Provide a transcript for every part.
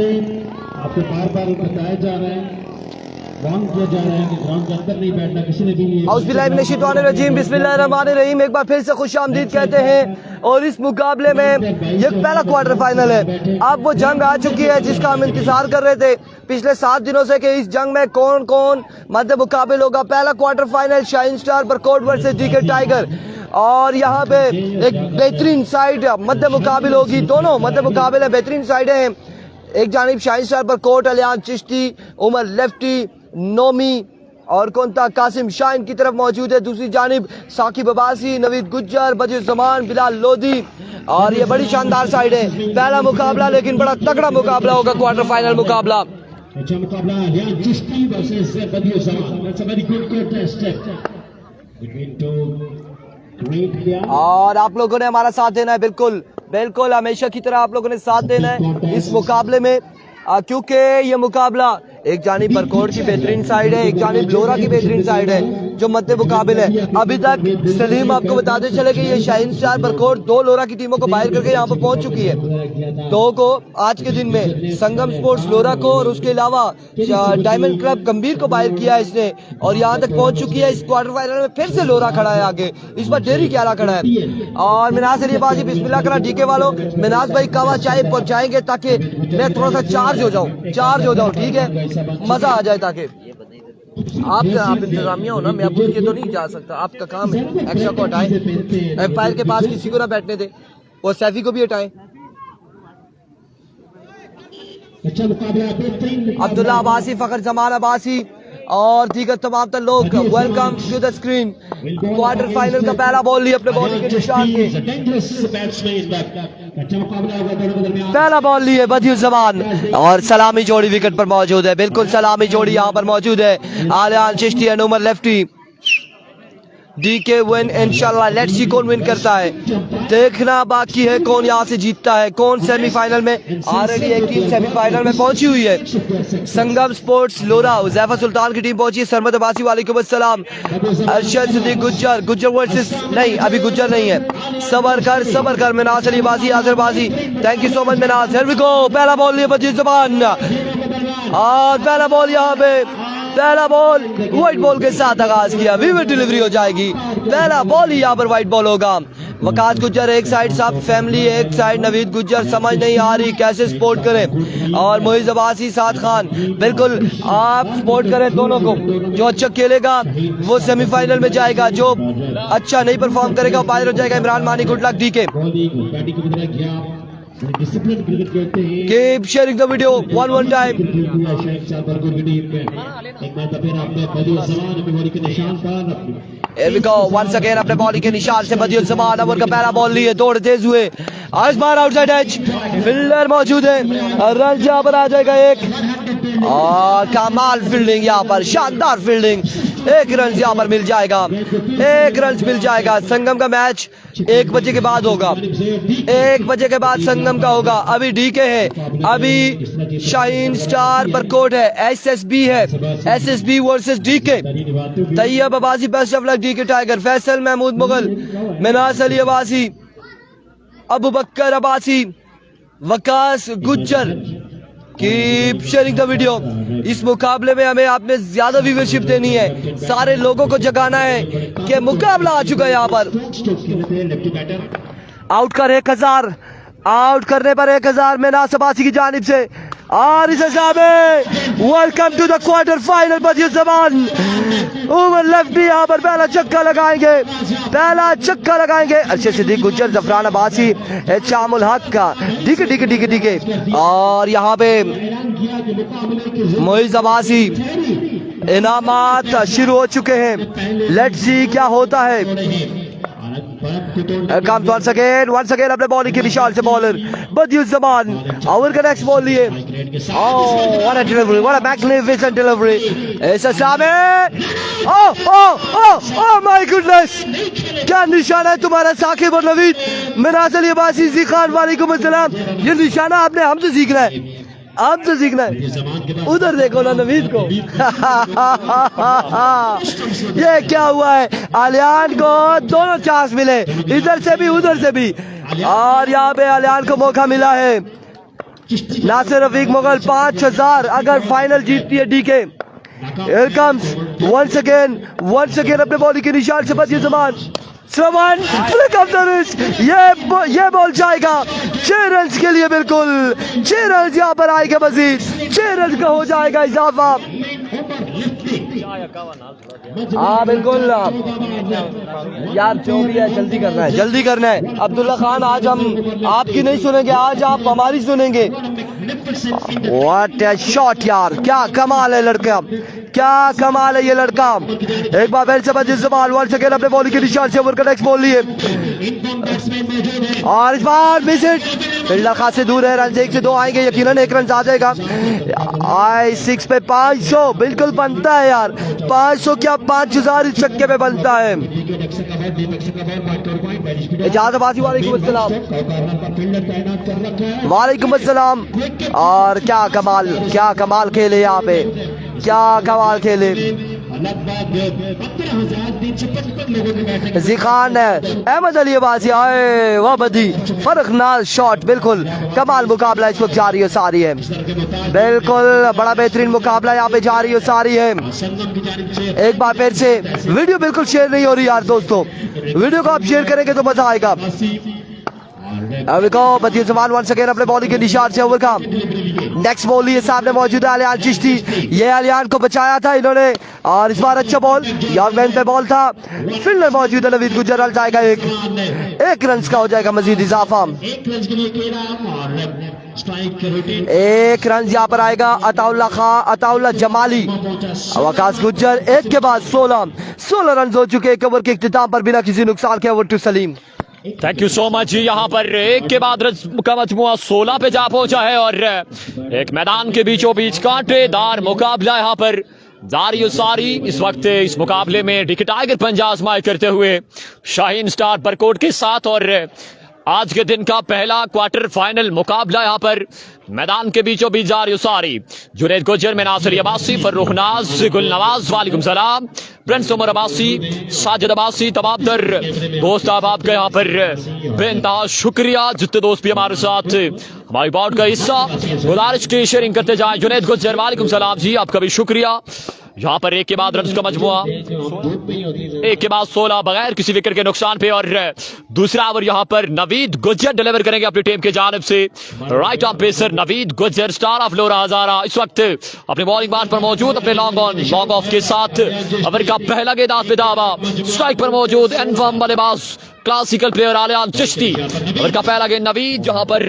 आपको बार बार बताया जा रहा है, वार्न किया जा रहा है कि ग्राउंड के अंदर नहीं बैठना किसी ने भी। औज़ुबिल्लाहिमिनश्शैतानिर्रजीम बिस्मिल्लाहिर्रहमानिर्रहीम। एक बार फिर से खुशामदीद कहते हैं और इस मुकाबले में ये पहला क्वार्टर फाइनल है। अब वो जंग आ चुकी है जिसका हम इंतजार कर रहे थे पिछले 7 दिनों से कि इस जंग में कौन कौन मध्य मुकाबले होगा। पहला quarter final shine star Barkot versus DK tiger, और यहाँ पे एक बेहतरीन साइड मध्य मुकाबले होगी। दोनों मध्य मुकाबले बेहतरीन साइड हैं। एक जानिब shine star Barkot अलियान Chishti, Umar lefty, Nomi और कौन था कासिम शाइन की तरफ मौजूद है। दूसरी जानिब साकिब अब्बासी, नवीद गुज्जर, बदियुज़्ज़मान, बिलाल लोधी, और ये बड़ी शानदार साइड है। पहला मुकाबला लेकिन बड़ा तगड़ा मुकाबला होगा, क्वार्टर फाइनल मुकाबला। अच्छा मुकाबला Aliyan Chishti versus Badiuzzaman. That's a very good contest between two great players. और आप लोगों ने हमारा साथ देना है, बिल्कुल बिल्कुल हमेशा की तरह आप लोगों ने साथ देना है इस मुकाबले में, क्योंकि ये मुकाबला एक जानिब बरकोट की बेहतरीन साइड है, एक जानिब लोरा की बेहतरीन साइड है जो मध्य मुकाबले है। अभी तक सलीम आपको बताते चले कि ये शाइन स्टार बरकोट 2 लोरा की टीमों को बाहर करके यहाँ पर पहुंच चुकी है। 2 को आज के दिन में संगम स्पोर्ट्स लोरा को और उसके अलावा डायमंड क्लब गंभीर को बाहर किया है इसने, और यहाँ तक पहुंच चुकी है। इस क्वार्टर फाइनल में फिर से लोरा खड़ा है आगे, इस बार डेरी क्यारा खड़ा है। और मिनाज अलीबाजी बिस्मिल्लाह करा डीके वालों, मिनाज भाई कावा चाय पहुंचाएंगे ताकि मैं थोड़ा सा चार्ज हो जाऊं, ठीक है, मजा आ जाए। ताकि आप इंतजामिया हो ना, मैं अब के तो नहीं जा सकता, आपका काम है। एक्स्ट्रा को हटाए, एम्पायर के पास किसी को ना बैठने दे, और सैफी को भी हटाए। अच्छा मुकाबला बेहतरीन, अब्दुल्ला अब्बासी, फखर जमान अब्बासी और दीगर तमाम लोग welcome to the screen. Quarter final का पहला बॉल लिया अपने बॉलिंग के निशान पे, पहला बॉल लिए बदियुज़्ज़मान, और सलामी जोड़ी विकेट पर मौजूद है। बिल्कुल सलामी जोड़ी यहाँ पर मौजूद है। Aliyan Chishti and Umar Lefty. DK win इंशाल्लाह, लेट्स सी कौन विन करता है। देखना बाकी है कौन यहाँ से जीतता है, कौन सेमीफाइनल में। ऑलरेडी एक टीम सेमीफाइनल में पहुंची हुई है। संगम स्पोर्ट्स लोरा, उज़ैफा सुल्तान की टीम पहुंची है। सरमद अब्बासी वालेकुम अस्सलाम। अरशद सिद्दीक गुज्जर वर्सेस, नहीं अभी गुज्जर नहीं है, सबर कर मिनाज अलीबाजी, आज़रबाजी। Thank you so much Minaj. Here we go. पहला बॉल लिए बदियुज़्ज़मान, और पहला बॉल यहाँ पे, पहला बॉल व्हाइट बॉल के साथ आगाज किया, विविड डिलीवरी हो जाएगी। पहला बॉल ही यहाँ पर व्हाइट बॉल होगा। वकास गुज्जर एक साइड, सब फैमिली एक साइड, नवीद गुज्जर समझ नहीं आ रही कैसे सपोर्ट करें, और मोइज़ अब्बासी, साद खान, बिल्कुल आप सपोर्ट करें दोनों को। जो अच्छा खेलेगा वो सेमीफाइनल में जाएगा, जो अच्छा नहीं परफॉर्म करेगा वो बाहर हो जाएगा। Imran Mani, good luck DK. Keep sharing the video one time. Here we go. Once again अपने बॉलिंग के निशान से बदियुज़्ज़मान ओवर का पहला बॉल लिए, दौड़ तेज हुए, इस बार आउटसाइड एज, फील्डर मौजूद है, रन यहाँ पर आ जाएगा एक, और कमाल फील्डिंग यहाँ पर, शानदार फील्डिंग। एक रन यहाँ पर मिल जाएगा, एक रन मिल जाएगा। संगम का मैच 1 बजे के बाद होगा, 1 बजे के बाद संगम का होगा। अभी डीके है, अभी शाइन स्टार बरकोट है, एसएसबी है, SSB versus DK. Tayyab Abbasi, best of luck DK tiger. Faisal Mahmood Mughal, Minaj Ali Abbasi, Abu Bakar Abbasi, Waqas Gujjar. Keep sharing the video. इस मुकाबले में हमें आपने ज्यादा व्यूअरशिप देनी है, सारे लोगों को जगाना है कि मुकाबला आ चुका है। यहाँ पर आउट कर 1000, आउट करने पर 1000 मिनाज अब्बासी की जानिब से, और इस हिसाब में welcome to the quarter final. Badiuzzaman Umar lefty यहाँ पर पहला छक्का लगाएंगे, पहला छक्का लगाएंगे। अरशद सिद्दीक गुज्जर, जफरान अब्बासी, शामुल हक का डीके, और यहाँ पे मोइज़ अब्बासी। इनामात शुरू हो चुके हैं, लेट्स सी क्या होता है। Comes once again अपने बॉलिंग के निशान से बॉलर बदियुज़्ज़मान, ओवर का नेक्स्ट बॉल लिए। Oh, what a delivery, what a magnificent delivery. ऐसा सामने, oh my goodness, क्या निशाना है तुम्हारा साकिब और नवीद। मिनाज अली अब्बासी, जी खान वालेकुम अस्सलाम। ये निशाना आपने हमसे सीखना है, आपसे सीखना है। उधर देखो ना नवीद को। ये क्या हुआ है, आलियान को दोनों चांस मिले, इधर से भी उधर से भी, और यहाँ पे आलियान को मौका मिला है। नासिर रफीक मुगल 5000 अगर फाइनल जीतती है DK. Here comes once again अपने बॉलिंग के निशान से बदिया जमान श्रवण फ्लिक ऑफ द रिस्ट, ये बॉल जाएगा 6 रन के लिए, बिल्कुल 6 रन यहाँ पर आएगा, मजीद 6 रन का हो जाएगा इजाफा। हाँ बिल्कुल यार, जो भी है जल्दी करना है। अब्दुल्ला खान, आज हम आपकी नहीं सुनेंगे, आज आप हमारी सुनेंगे। व्हाट अ शॉट यार, क्या कमाल है लड़का, क्या कमाल है ये लड़का। एक बार फिर से बजिस जमाल वन सेकेंड अपने बॉलिंग के निशान से ओवर का नेक्स्ट बॉल लिए और इस बार मिस इट। फील्डर खासे दूर है, रन 1 से 2 आएंगे, यकीनन 1 रन आ जाएगा। आई 6 पे 500 बिल्कुल बनता है यार, 500 क्या 5000 इस चक्के पे बनता है। इजाजत वालेकुम अस्सलाम। और क्या कमाल खेले यहाँ पे, क्या कमाल खेले। जिखान अहमद अली अब्बासी, आए वाह बदी फर्कनाक शॉट, बिल्कुल कमाल मुकाबला इस वक्त जारी है सारी है, बिल्कुल बड़ा बेहतरीन मुकाबला यहाँ पे जारी है सारी है। एक बार फिर से वीडियो बिल्कुल शेयर नहीं हो रही यार दोस्तों, वीडियो को आप शेयर करेंगे तो मजा आएगा। बदिया जमान वन सेकेंड अपने बॉलिंग के निशान से ओवर का नेक्स्ट बॉल ये सामने मौजूद है अलियान चिश्ती, ये अलियान को बचाया था इन्होंने और इस बार अच्छा बॉल यॉर्क मैन पे बॉल था, फील्डर मौजूद है नवीद गुजर, जाएगा एक रन का हो जाएगा मजीद इजाफा। 1 रन यहाँ पर आएगा अताउल्ला जमाली, वकास गुज्जर 1 के बाद 16 रन हो चुके एक ओवर के इख्तिताम पर बिना किसी नुकसान के। Over to Salim. Thank you so much. यहाँ पर 1 के बाद रन का मजमुआ 16 पे जा पहुंचा है और एक मैदान के बीचों बीच कांटेदार मुकाबला यहाँ पर जारी सारी। इस वक्त इस मुकाबले में डिकी टाइगर पंजा आजमाई करते हुए शाहीन स्टार बरकोट के साथ, और आज के दिन का पहला क्वार्टर फाइनल मुकाबला यहाँ पर मैदान के बीचों बीच जारी सारी। जुनैद गुज्जर में नासिर अब्बासी, फर्रुख नाज, गुल नवाज, वालेकुम सलाम, प्रिंस उमर अब्बासी, साजिद अब्बासी, तमाम दर दोस्त आप का यहाँ पर बेइंतहा शुक्रिया। जितने दोस्त भी हमारे साथ हमारी बोर्ड का हिस्सा गुजारिश की शेयरिंग करते जाए। जुनैद गुज्जर वालेकुम सलाम जी, आपका भी शुक्रिया। यहाँ पर 1 के बाद रन का मजमुआ 1 के बाद 16 बगैर किसी विकेट के नुकसान पे, और दूसरा ओवर यहाँ पर नवीद गुज्जर डिलीवर करेंगे अपनी टीम के जानिब से। Right arm pacer Naveed Gujjar, star of Lora Hazara, इस वक्त अपने बॉलिंग बार पर मौजूद, अपने लॉन्ग ऑफ के साथ ओवर का पहला गेंद पे दावा, स्ट्राइक पर मौजूद एनफॉर्म बल्लेबाज क्लासिकल प्लेयर अलियान चिश्ती। ओवर का पहला गेंद नवीद, जहां पर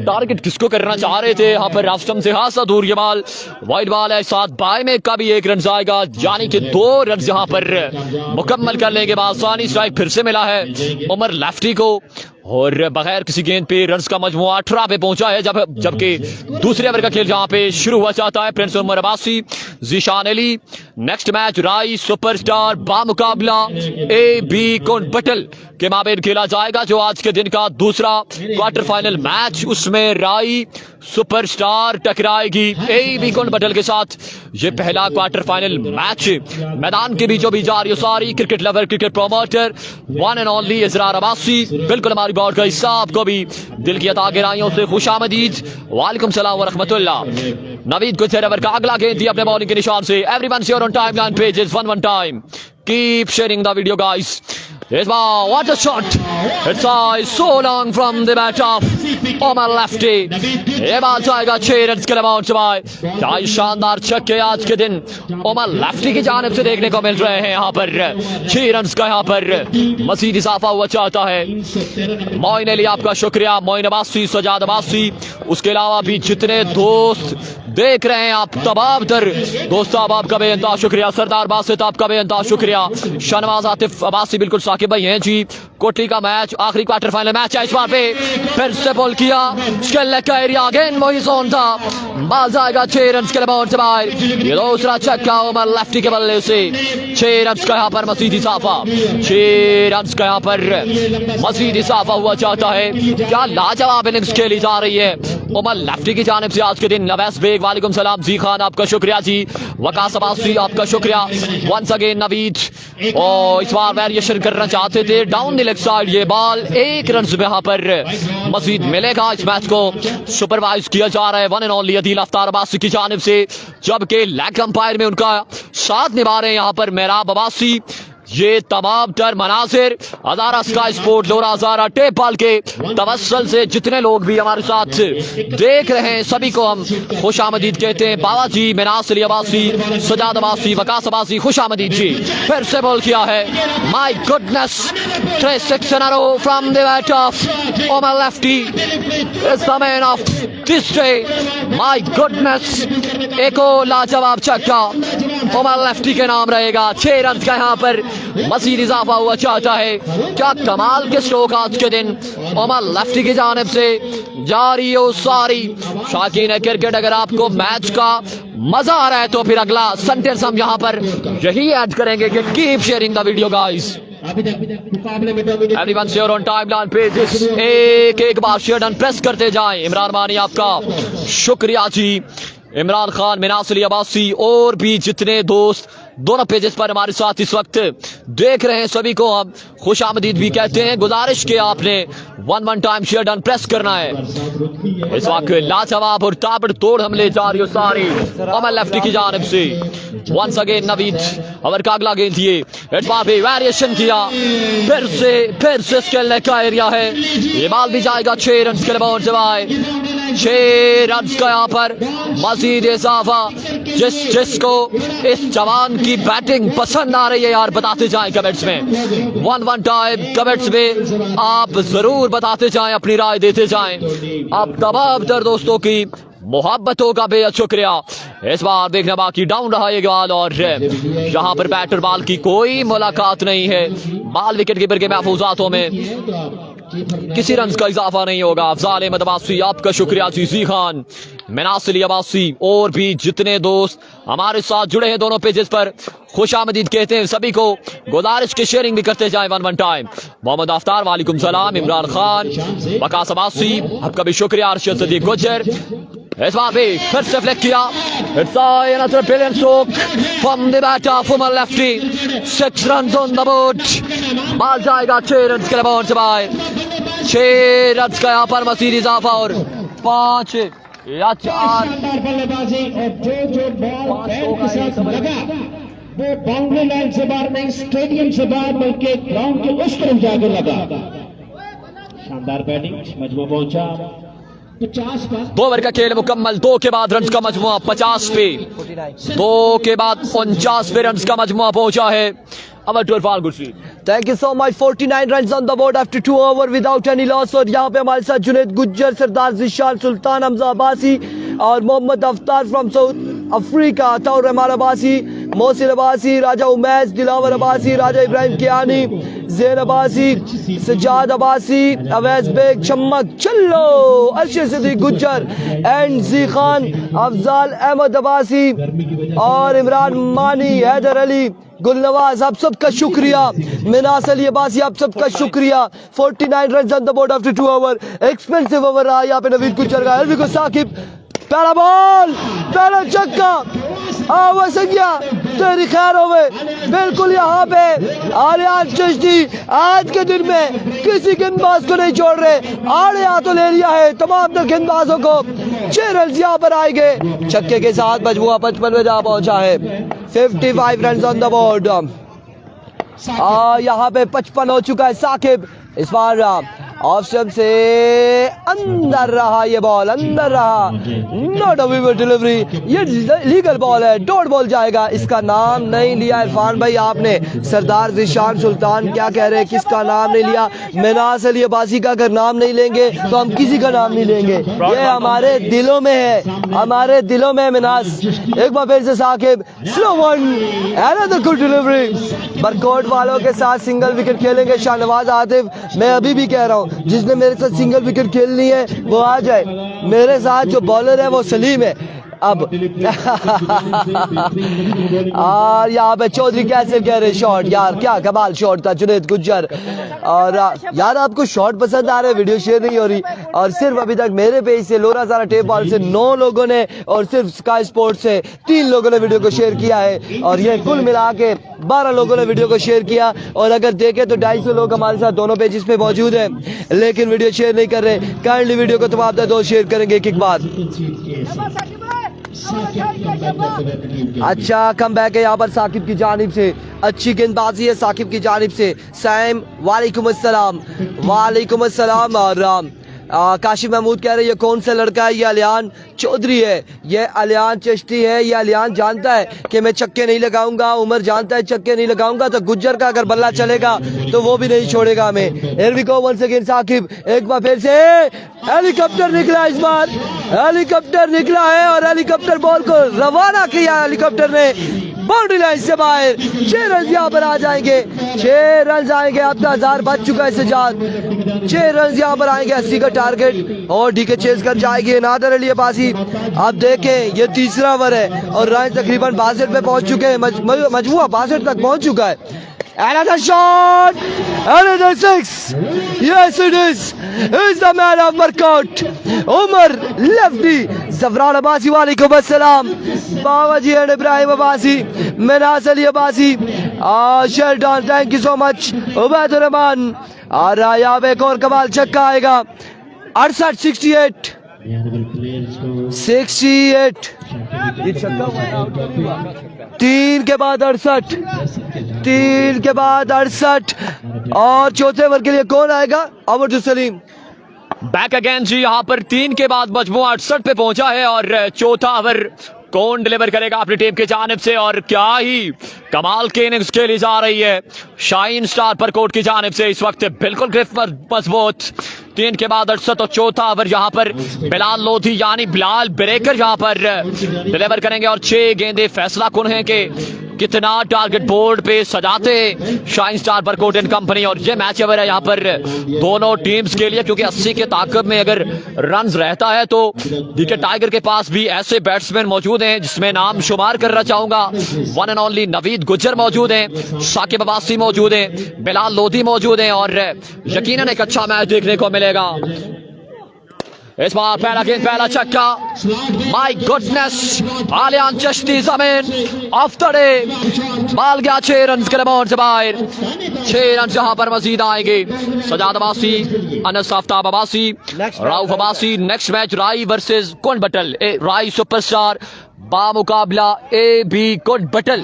टारगेट किसको करना चाह रहे थे, यहाँ पर रास्टम से खासा दूर ये बॉल वाइड बॉल है, साथ बाय में का भी 1 रन आएगा, यानी कि 2 रन यहाँ पर मुकम्मल करने के बाद आसानी स्ट्राइक फिर से मिला है उमर लेफ्टी को, और बगैर किसी गेंद पे रन्स का मजमुआ 18 पे पहुंचा है। जबकि दूसरे ओवर का खेल जहां पे शुरू हुआ चाहता है prince Umar Abbasi, Zeeshan Ali. Next match Rai superstar बामुकाबला AB कोन बटल के माबेन खेला जाएगा, जो आज के दिन का दूसरा क्वार्टर फाइनल मैच, उसमें राई सुपरस्टार टकराएगी AB कोन बटल के साथ। ये पहला क्वार्टर फाइनल मैच मैदान के बीचों बीच जारी सारी। Cricket lover, cricket promoter, one and only Israr Abbasi, बिल्कुल हमारी बोर्ड का हिस्सा, आपको भी दिल की अता गहराइयों से खुशामदीद, वालेकुम सलाम व रहमतुल्लाह। नवीद गुज्जर ओवर का अगला गेंद दिया अपने बॉलिंग के निशान से। Everyone share on timeline pages 1 time, keep sharing the video guys. Yes, wow, what a shot! It's so long from the bat of Omar Lefty. ये बात जाएगा 6 रन के अमाउंट से भाई। क्या शानदार छक्के आज के दिन ओमर लेफ्टी की जानिब से देखने को मिल रहे हैं। यहाँ पर 6 रन का यहाँ पर मजीद इजाफा हुआ चाहता है। मोइन अली आपका शुक्रिया, मोइन अब्बासी, सजाद अब्बासी, उसके अलावा भी जितने दोस्त देख रहे हैं आप तमाम दर दोस्त, आपका बेइंतहा शुक्रिया। सरदार बासित आपका बेइंतहा शुक्रिया। शाहनवाज आतिफ अब्बासी, बिल्कुल साकिब भाई हैं जी। कोटली का मैच आखिरी क्वार्टर फाइनल मैच है, इस बार पे फिर से बॉल किया, स्केल का एरिया अगेन वही जोन था, बॉल जाएगा 6 रन के बाउंड से बाहर। ये दूसरा छक्का ओमर लेफ्टी के बल्ले से 6 रन का यहाँ पर मजीद इजाफा, 6 रन का यहाँ पर मजीद इजाफा हुआ चाहता है। क्या लाजवाब इनिंग्स खेली जा रही है उमर लेफ्टी की जानिब से आज के दिन नवैस बेग वालेकुम सलाम जी खान आपका शुक्रिया जी, वकास अब्बासी आपका शुक्रिया, वंस अगेन नवीद और इस बार वेरिएशन करना चाहते थे डाउन द लेग साइड, ये बॉल 1 रन में यहाँ पर मजीद मिलेगा। इस मैच को सुपरवाइज किया जा रहा है one and only Adeel Aftar Abbasi की जानिब से, जबकि लेग अंपायर में उनका साथ निभा रहे हैं यहाँ पर मेहराब अब्बासी। ये तमाम तर मनासिर हजारा स्काई स्पोर्ट लोरा हजारा टेप पाल के तवस्सल से जितने लोग भी हमारे साथ देख रहे हैं सभी को हम खुश आमदीद कहते हैं। बाबा जी, मिनास अली अब्बासी, सजाद अब्बासी, वकास अब्बासी, खुश आमदीद जी। फिर से बॉल किया है, my goodness, 3-6 in a row from the bat of Omar Lefty is the man of this day, my goodness। एक और लाजवाब छक्का ओमर लेफ्टी के नाम रहेगा। 6 रन का यहाँ पर मजीद इजाफा हुआ चाहता है। क्या कमाल के स्ट्रोक आज के दिन ओमर लेफ्टी की जानिब से जारी हो सारी। शाकीन क्रिकेट, अगर आपको मैच का मजा आ रहा है तो फिर अगला सेंटेंस हम यहाँ पर यही ऐड करेंगे कि keep sharing the video guys. Everyone share on timeline pages, एक बार शेयर एंड प्रेस करते जाएं। इमरान मानी आपका शुक्रिया जी, इमरान खान, मिनास अली अब्बासी और भी जितने दोस्त दोनों पेजेस पर हमारे साथ इस वक्त देख रहे हैं सभी को हम खुश आमदीद भी कहते हैं। गुजारिश के आपने one time share done press करना है। इस वक्त लाजवाब और ताबड़तोड़ हमले जारी सारी ओमर लेफ्टी की जानिब से। वंस अगेन नवीद ओवर का अगला गेंद दिए, इस बार भी वेरिएशन किया, फिर से स्केल का एरिया है, ये बॉल भी जाएगा 6 रन के लिए से बाहर। 6 रन का यहाँ पर मजीद इजाफा। जिसको इस जवान की बैटिंग पसंद आ रही है यार बताते जाएं कमेंट्स में, वन टाइम कमेंट्स में आप जरूर बताते जाएं, अपनी राय देते जाएं। आप तमाम तर दोस्तों की मोहब्बतों का बेहद शुक्रिया। इस बार देखना बाकी डाउन रहा ये बॉल और यहाँ पर बैटर बॉल की कोई मुलाकात नहीं है। बॉल विकेट कीपर के महफूजातों में किसी रन का इजाफा नहीं होगा। अफजाल अहमद अब्बासी आपका शुक्रिया, जी खान, मिनास अली अब्बासी और भी जितने दोस्त हमारे साथ जुड़े हैं दोनों पेजेस पर खुश आमदीद कहते हैं सभी को। गुजारिश की शेयरिंग भी करते जाए वन टाइम। मोहम्मद अफ्तार वालेकुम सलाम, इमरान खान, वकास अब्बासी आपका भी शुक्रिया, अरशद सदीक गुज्जर। इस बार भी फिर से फ्लिक किया, it's another brilliant stroke from the bat of Omar Lefty, 6 runs on the board। Ball जाएगा 6 रन के लिए से बाहर। 6 रन का यहाँ पर मजीद इजाफा और 5 या 4 बल्लेबाजी और जो बॉल बैट के साथ लगा वो बाउंड्री लाइन से बाहर नहीं, स्टेडियम से बाहर बल्कि ग्राउंड के उस तरफ जाकर लगा। शानदार बैटिंग, मजबूत पहुंचा 50 पर। 2 ओवर का खेल मुकम्मल, 2 के बाद रन का मजमुआ 50 पे, 2 के बाद 49 पे रन का मजमुआ पहुंचा है। Thank you so much। 49 runs on the board after 2 overs without any loss। और यहाँ पे हमारे साथ जुनैद गुज्जर, सरदार जिशान, सुल्तान हमजा अब्बासी और मोहम्मद अफ्तार फ्रॉम साउथ अफ्रीका, तौर रहमान अब्बासी, मोहसिन अब्बासी, राजा उमैस, दिलावर अब्बासी, राजा इब्राहिम कियानी, जैन अब्बासी, सजाद अब्बासी, अवैस बेग, चमक चल्लो, अरशद सदीक गुज्जर एंड जी खान, अफजाल अहमद अब्बासी और इमरान मानी, हैदर अली, गुलनवाज, आप सबका शुक्रिया। मिनास अली अब्बासी आप सबका शुक्रिया। 49 run on the board after 2 over. Expensive over रहा यहाँ पे नवीद गुज्जर का। एलवी को साकिब, पहला बॉल, पहला छक्का, संज्ञा तेरी खैर होवे। बिल्कुल यहाँ पे आलियान चिश्ती आज के दिन में किसी गेंदबाज को नहीं छोड़ रहे, आड़े हाथों ले लिया है तमाम तर गेंदबाजों को। 6 रन यहाँ पर आएंगे, छक्के के साथ मजमुआ 55 में जा पहुंचा है। 55 रन ऑन द बोर्ड। यहाँ पे 55 हो चुका है साकिब। इस बार ऑप्शन से अंदर रहा, ये बॉल अंदर रहा, नॉट अ विवर डिलीवरी, ये लीगल बॉल है, डॉट बॉल जाएगा। इसका नाम नहीं लिया इरफान भाई आपने, सरदार जिशान सुल्तान क्या कह रहे हैं, किसका नाम नहीं लिया? मिनास अली अब्बासी का अगर नाम नहीं लेंगे तो हम किसी का नाम नहीं लेंगे, ये हमारे दिलों में है, हमारे दिलों में। मिनास एक बार फिर से Saqib, slow one, another good delivery. Barkot वालों के साथ सिंगल विकेट खेलेंगे शाहनवाज आतिफ। मैं अभी भी कह रहा हूँ जिसने मेरे साथ सिंगल विकेट खेलनी है वो आ जाए। मेरे साथ जो बॉलर है वो सलीम है, अब और यहाँ पे चौधरी कैसे कह रहे शॉट, यार क्या कमाल शॉट था जुनैद गुज्जर। और यार आपको शॉट पसंद आ रहे, वीडियो शेयर नहीं हो रही। और सिर्फ अभी तक मेरे पेज से लोरा सारा टेप बॉल से 9 लोगों ने और सिर्फ स्काई स्पोर्ट्स से 3 लोगों ने वीडियो को शेयर किया है। और ये कुल मिला के 12 लोगों ने वीडियो को शेयर किया। और अगर देखें तो 250 लोग हमारे साथ दोनों पेजेस पे मौजूद हैं, लेकिन वीडियो शेयर नहीं कर रहे। काइंडली वीडियो को तुम आप दो शेयर करेंगे एक बार। अच्छा कम बैक है यहाँ पर साकिब की जानिब से, अच्छी गेंदबाजी है साकिब की जानिब से। सैम वालेकुम अस्सलाम, वालेकुम अस्सलाम। और काशिफ महमूद कह रहे हैं ये कौन सा लड़का है, ये अलियान चौधरी है, ये अलियान चिश्ती है। ये अलियान जानता है कि मैं चक्के नहीं लगाऊंगा, उमर जानता है चक्के नहीं लगाऊंगा, तो गुज्जर का अगर बल्ला चलेगा तो वो भी नहीं छोड़ेगा हमें। Here we go once again Saqib, एक बार फिर से हेलीकॉप्टर निकला, इस बार हेलीकॉप्टर निकला है और हेलीकॉप्टर बॉल को रवाना किया हेलीकॉप्टर ने बाउंड्री लाइन से बाहर। 6 रन यहाँ पर आ जाएंगे, 6 रन आएंगे। अब 1000 बच चुका है सजाद, 6 रन यहाँ पर आएंगे 80 का टारगेट। और डीके चेस कर जाएगी नादर अली अब्बासी। अब देखें ये तीसरा ओवर है और रन तकरीबन 62 पे पहुंच चुके हैं, मजमूआ 62 तक पहुंच चुका है। Another shot, another 6. Yes, it is. He's the man of workout. Umar lefty. Zafran Abbasi, वालेकुम अस्सलाम। Baba ji and Ibrahim Abbasi, Minas Ali Abbasi, Shelton, thank you so much. Ubaidur Rahman और यहाँ पे एक और कमाल छक्का आएगा। 68 68 ये छक्का हुआ, 3 के बाद 68, 3 के बाद 68। और चौथे ओवर के लिए कौन आएगा, अमर सलीम। बैक अगेन जी, यहाँ पर 3 के बाद मजमूआ 68 पे पहुंचा है। और चौथा ओवर कौन डिलीवर करेगा अपनी टीम की जानिब से, और क्या ही कमाल की इनिंग्स खेली जा रही है शाइन स्टार परकोट की जानिब से इस वक्त। बिल्कुल ग्रिफ मजबूत, 3 के बाद 68 और चौथा ओवर यहाँ पर बिलाल लोधी यानी बिलाल ब्रेकर यहाँ पर डिलीवर करेंगे। और 6 गेंदे फैसला कुन है कि कितना टारगेट बोर्ड पे सजाते shine star Parkot and company. और ये मैच ओवर है यहाँ पर दोनों टीम्स के लिए, क्योंकि 80 के ताकत में अगर रन रहता है तो डीके टाइगर के पास भी ऐसे बैट्समैन मौजूद हैं जिसमें नाम शुमार करना चाहूंगा। One and only Naveed Gujjar मौजूद हैं, साकिब अब्बासी मौजूद हैं, बिलाल लोधी मौजूद हैं। और यकीनन एक अच्छा मैच देखने को मिलेगा। इस बार पहला गेंद, पहला छक्का, माय गुडनेस, आलियान चिश्ती जमीन ऑफ द डे, बाल गया 6 रन के अमाउंट से बाहर। 6 रन यहाँ पर मजीद आएंगे। सजाद अब्बासी, अनस आफ्ताब अब्बासी, राउफ अब्बासी। नेक्स्ट मैच राई वर्सेस कोन बटल, राई सुपरस्टार बामुकाबला ए बी कोट बटल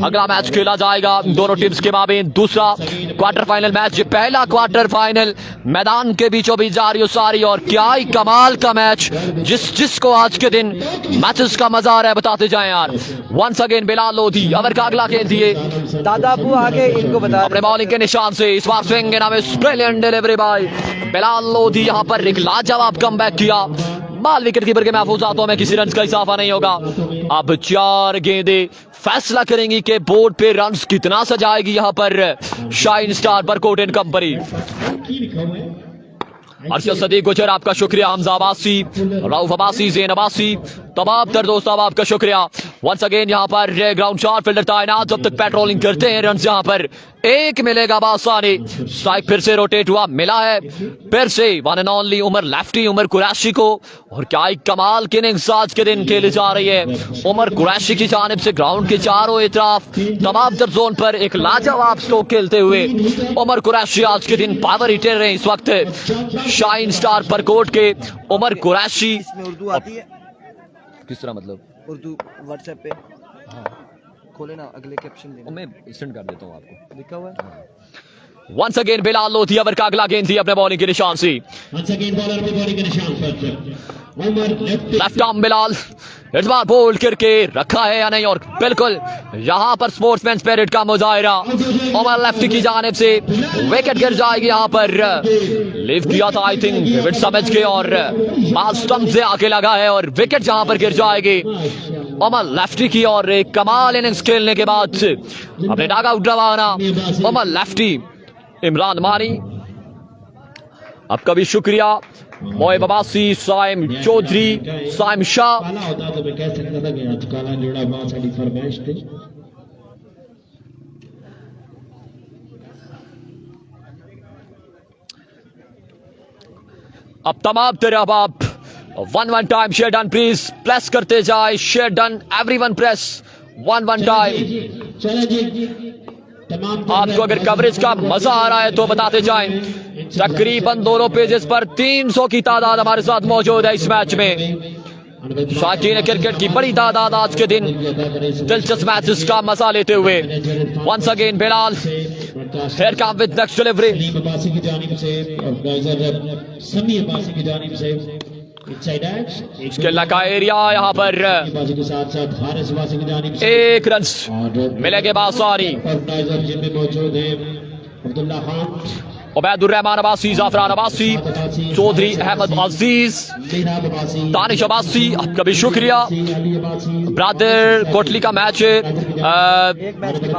अगला मैच खेला जाएगा दोनों टीम्स के माबेन। दूसरा क्वार्टर फाइनल मैच, पहला क्वार्टर फाइनल मैदान के बीचों बीच जारी सारी। और क्या ही कमाल का मैच, जिसको आज के दिन मैचेस का मजा आ रहा है बताते जाएं यार। Once again Bilal Lodhi over का अगला गेंद दिए दादापू आगे इनको बता अपने बॉलिंग के निशान से। इस बार स्विंग नाम brilliant delivery by Bilal Lodhi, यहाँ पर एक लाजवाब कमबैक किया। बाल विकेट कीपर के महफूजातों में किसी रन का इजाफा नहीं होगा। अब 4 गेंदे फैसला करेंगी कि बोर्ड पे रन्स कितना सजाएगी यहाँ पर shine star Parkot and company. Arshad Sadiq Gujar आपका शुक्रिया, हमजा अब्बासी, राउफ अब्बासी, जैन अब्बासी, तमाम तर दोस्त आपका शुक्रिया। वंस अगेन यहाँ पर ग्राउंड 4 फील्डर तैनात, जब तक पेट्रोलिंग करते हैं रन यहाँ पर 1 मिलेगा बासानी। स्ट्राइक फिर से रोटेट हुआ, मिला है फिर से one and only Umar Lefty, Umar Qureshi को। और क्या ही कमाल की इनिंग्स आज के दिन खेली जा रही है उमर कुरैशी की जानिब से। ग्राउंड के चारों तरफ तमाम तर जोन पर एक लाजवाब स्ट्रोक खेलते हुए उमर कुरैशी आज के दिन पावर हिटर रहे इस वक्त शाइन स्टार परकोट के उमर कुरैशी। उर्दू आती है किस तरह मतलब? उर्दू व्हाट्सएप पे खोले ना, अगले कैप्शन देना, मैं सेंड कर देता हूँ आपको, लिखा हुआ है। Once again Bilal Lodhi over का अगला गेंद थी अपने बॉलिंग के निशान से। लेफ्ट आर्म बिलाल इस बार बोल्ड करके रखा है या नहीं, और बिल्कुल यहाँ पर स्पोर्ट्समैन स्पिरिट का मुजाहिरा उमर लेफ्ट की जानिब से। विकेट गिर जाएगी यहाँ पर, लिव किया था आई थिंक विकेट समझ के और बाल स्टंप से आके लगा है और विकेट यहाँ पर गिर जाएगी उमर लेफ्टी की। और एक कमाल इनिंग्स खेलने के बाद अपने डाग आउट रवाना उमर लेफ्टी। इमरान मानी आपका भी शुक्रिया, मोएब अब्बासी, साइम चौधरी, साइम शाह। काला होता तो मैं कह सकता था कि आज काला जोड़ा बहुत सारी फरमाइश थी। अब तमाम तरह आप 1 time share done please press करते जाए, share done everyone press 1 time. चलो जी, तमाम आपको अगर कवरेज का मजा आ रहा है तो बताते जाएं, तकरीबन दोनों पेजेस पर 300 की तादाद हमारे साथ मौजूद है इस मैच में। शौकीन क्रिकेट की बड़ी तादाद आज के दिन दिलचस्प मैचेस का मजा लेते हुए once again Bilal here come with next delivery. Salim Abbasi की जानिब से और गाइजर समी अब्बासी की जानिब से इनसाइड एज इसके लगा एरिया यहाँ पर अब्बासी के साथ साथ हारिस अब्बासी की जानिब से 1 रन मिलेंगे बासारी। ऑर्गेनाइजर जिनमें मौजूद है अब्दुल्ला खान, उबैदुर्रहमान अब्बासी, जाफरान अब्बासी, चौधरी अहमद अजीज, मेहराब अब्बासी, दानिश अब्बासी, आपका भी शुक्रिया। अली अब्बासी, ब्रदर कोटली का मैच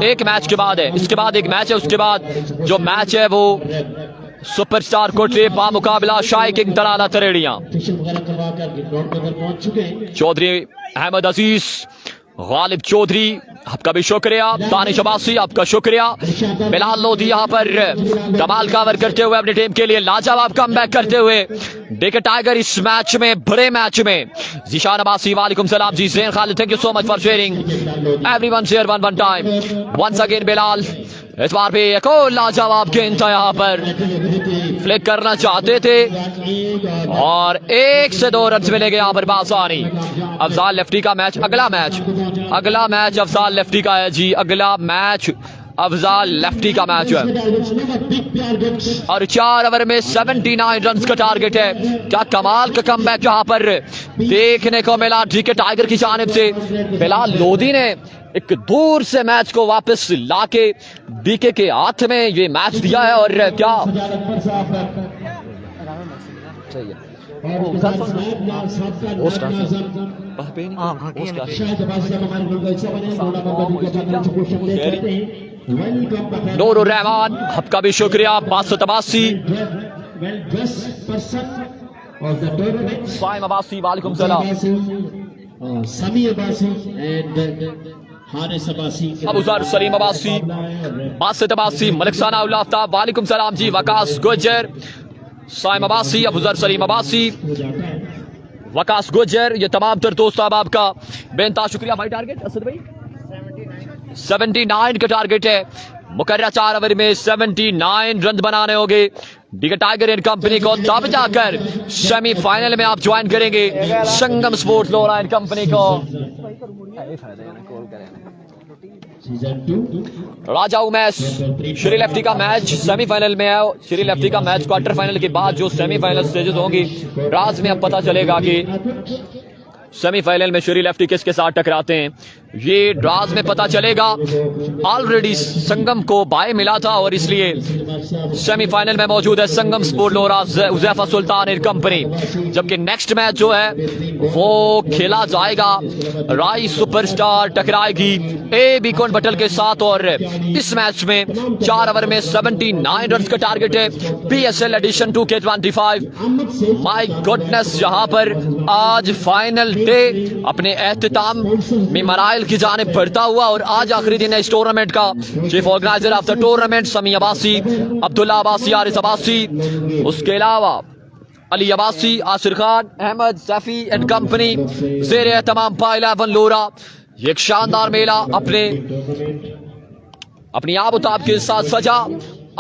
एक मैच के बाद है, इसके बाद एक मैच है, उसके बाद जो मैच है वो सुपरस्टार कोटली बा मुकाबला शाही किंग तराला तरेड़ियां। फिशल वगैरह करवा कर ग्राउंड पर पहुंच चुके हैं। चौधरी अहमद अजीज, गालिब चौधरी, आपका भी शुक्रिया। दानिश अब्बासी, आपका शुक्रिया। बिलाल लोधी यहाँ पर कमाल कवर करते हुए अपनी टीम के लिए लाजवाब कमबैक करते हुए डेके टाइगर इस मैच में, बड़े मैच में। जीशान अब्बासी, वालेकुम सलाम जी। Zain Khalid, thank you so much for sharing, everyone share 1 time. Once again Bilal, इस बार भी एक और लाजवाब गेंद था, यहाँ पर फ्लिक करना चाहते थे और 1 से 2 रन मिलेंगे यहाँ पर बासानी। अफजाल लेफ्टी का मैच, अगला मैच अफजाल लेफ्टी का है जी। अगला मैच अफजाल लेफ्टी का मैच है और 4 ओवर में 79 रन का टारगेट है। क्या कमाल का कमबैक यहाँ पर देखने को मिला डीके टाइगर की जानिब से। बिलाल लोधी ने एक दूर से मैच को वापस लाके डीके के हाथ में ये मैच दिया है और क्या नूरुर रहमान, आपका भी शुक्रिया। 583 साइम अब्बासी, वालेकुम सलाम। समी अब्बासी एंड हारिस अब्बासी, अबूजर सलीम अब्बासी, बासित अब्बासी, मलिक साना उल आफ्ताब, वालेकुम सलाम जी। वकास गुज्जर, साइम अब्बासी, अबूजर सलीम अब्बासी, वकास गुज्जर, ये तमाम तर दोस्त अब आपका बेनता शुक्रिया। भाई टारगेट असद भाई 79 का टारगेट है। मुकर्रर 4 ओवर में 79 रन बनाने होंगे डीके टाइगर एंड कंपनी को, तब जाकर सेमीफाइनल में आप ज्वाइन करेंगे संगम स्पोर्ट्स लोरा एंड कंपनी को। राजा उमेश, श्री लेफ्टी का मैच सेमीफाइनल में है। श्री लेफ्टी का मैच क्वार्टर फाइनल के बाद जो सेमीफाइनल स्टेजेस होंगी, राज में अब पता चलेगा कि सेमीफाइनल में श्री लेफ्टी किसके साथ टकराते हैं। ये ड्राज में पता चलेगा। ऑलरेडी संगम को बाय मिला था और इसलिए सेमीफाइनल में मौजूद है Sangam sport Lora Huzaifa Sultan and company. जबकि नेक्स्ट मैच जो है वो खेला जाएगा, राई सुपरस्टार टकराएगी ए बीकॉन बटल के साथ और इस मैच में 4 ओवर में 79 रन का टारगेट है। PSL edition 2K25। My goodness, यहाँ पर आज फाइनल डे अपने एहतिताम में मराइल की जानिब बढ़ता हुआ और आज आखिरी दिन है इस टूर्नामेंट का। Chief organiser of the tournament समी अब्बासी, अब्दुल्ला अब्बासी, आरिस अब्बासी, उसके अलावा अली अब्बासी, आसिर खान, अहमद सैफी एंड कंपनी ज़ेरे तमाम पा11 लोरा। ये एक शानदार मेला अपनी आबोताब के साथ सजा।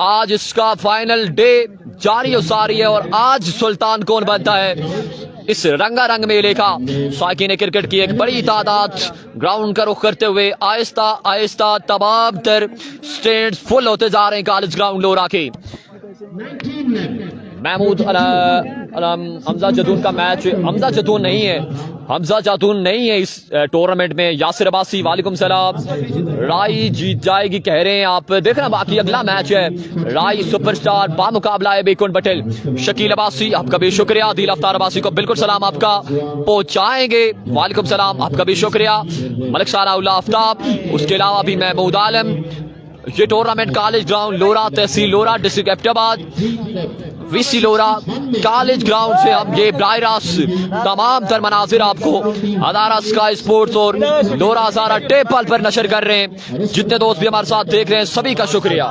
आज इसका फाइनल डे जारी सारी है और आज सुल्तान कौन बनता है इस रंगारंग मेले का। साकिन क्रिकेट की एक बड़ी तादाद ग्राउंड का रुख करते हुए आहिस्ता आहिस्ता तमाम तर स्टैंड फुल होते जा रहे हैं कॉलेज ग्राउंड लोरा के। महमूद हमजा जदून का मैच, हमजा जदून नहीं है, हमजा जदून नहीं है इस टूर्नामेंट में। यासिर अब्बासी, वालेकुम सलाम। राई जीत जाएगी कह रहे हैं आप, देखना बाकी अगला मैच है राई सुपरस्टार बामुकाबला है बेकुन पटेल। शकील अब्बासी, आपका भी शुक्रिया। दिल अफ्तार अब्बासी को बिल्कुल सलाम आपका पहुंचाएंगे, वालेकुम सलाम, आपका भी शुक्रिया। मलिक साना उल आफ्ताब, उसके अलावा भी महमूद आलम। ये टूर्नामेंट कॉलेज ग्राउंड लोरा, तहसील लोरा, डिस्ट्रिक्ट एबटाबाद वीसी लोरा कॉलेज ग्राउंड से हम ये ब्राह रास्त तमाम तर मनाजिर आपको अदारा स्काई स्पोर्ट्स और लोरा हजारा टेपल पर नशर कर रहे हैं। जितने दोस्त भी हमारे साथ देख रहे हैं सभी का शुक्रिया।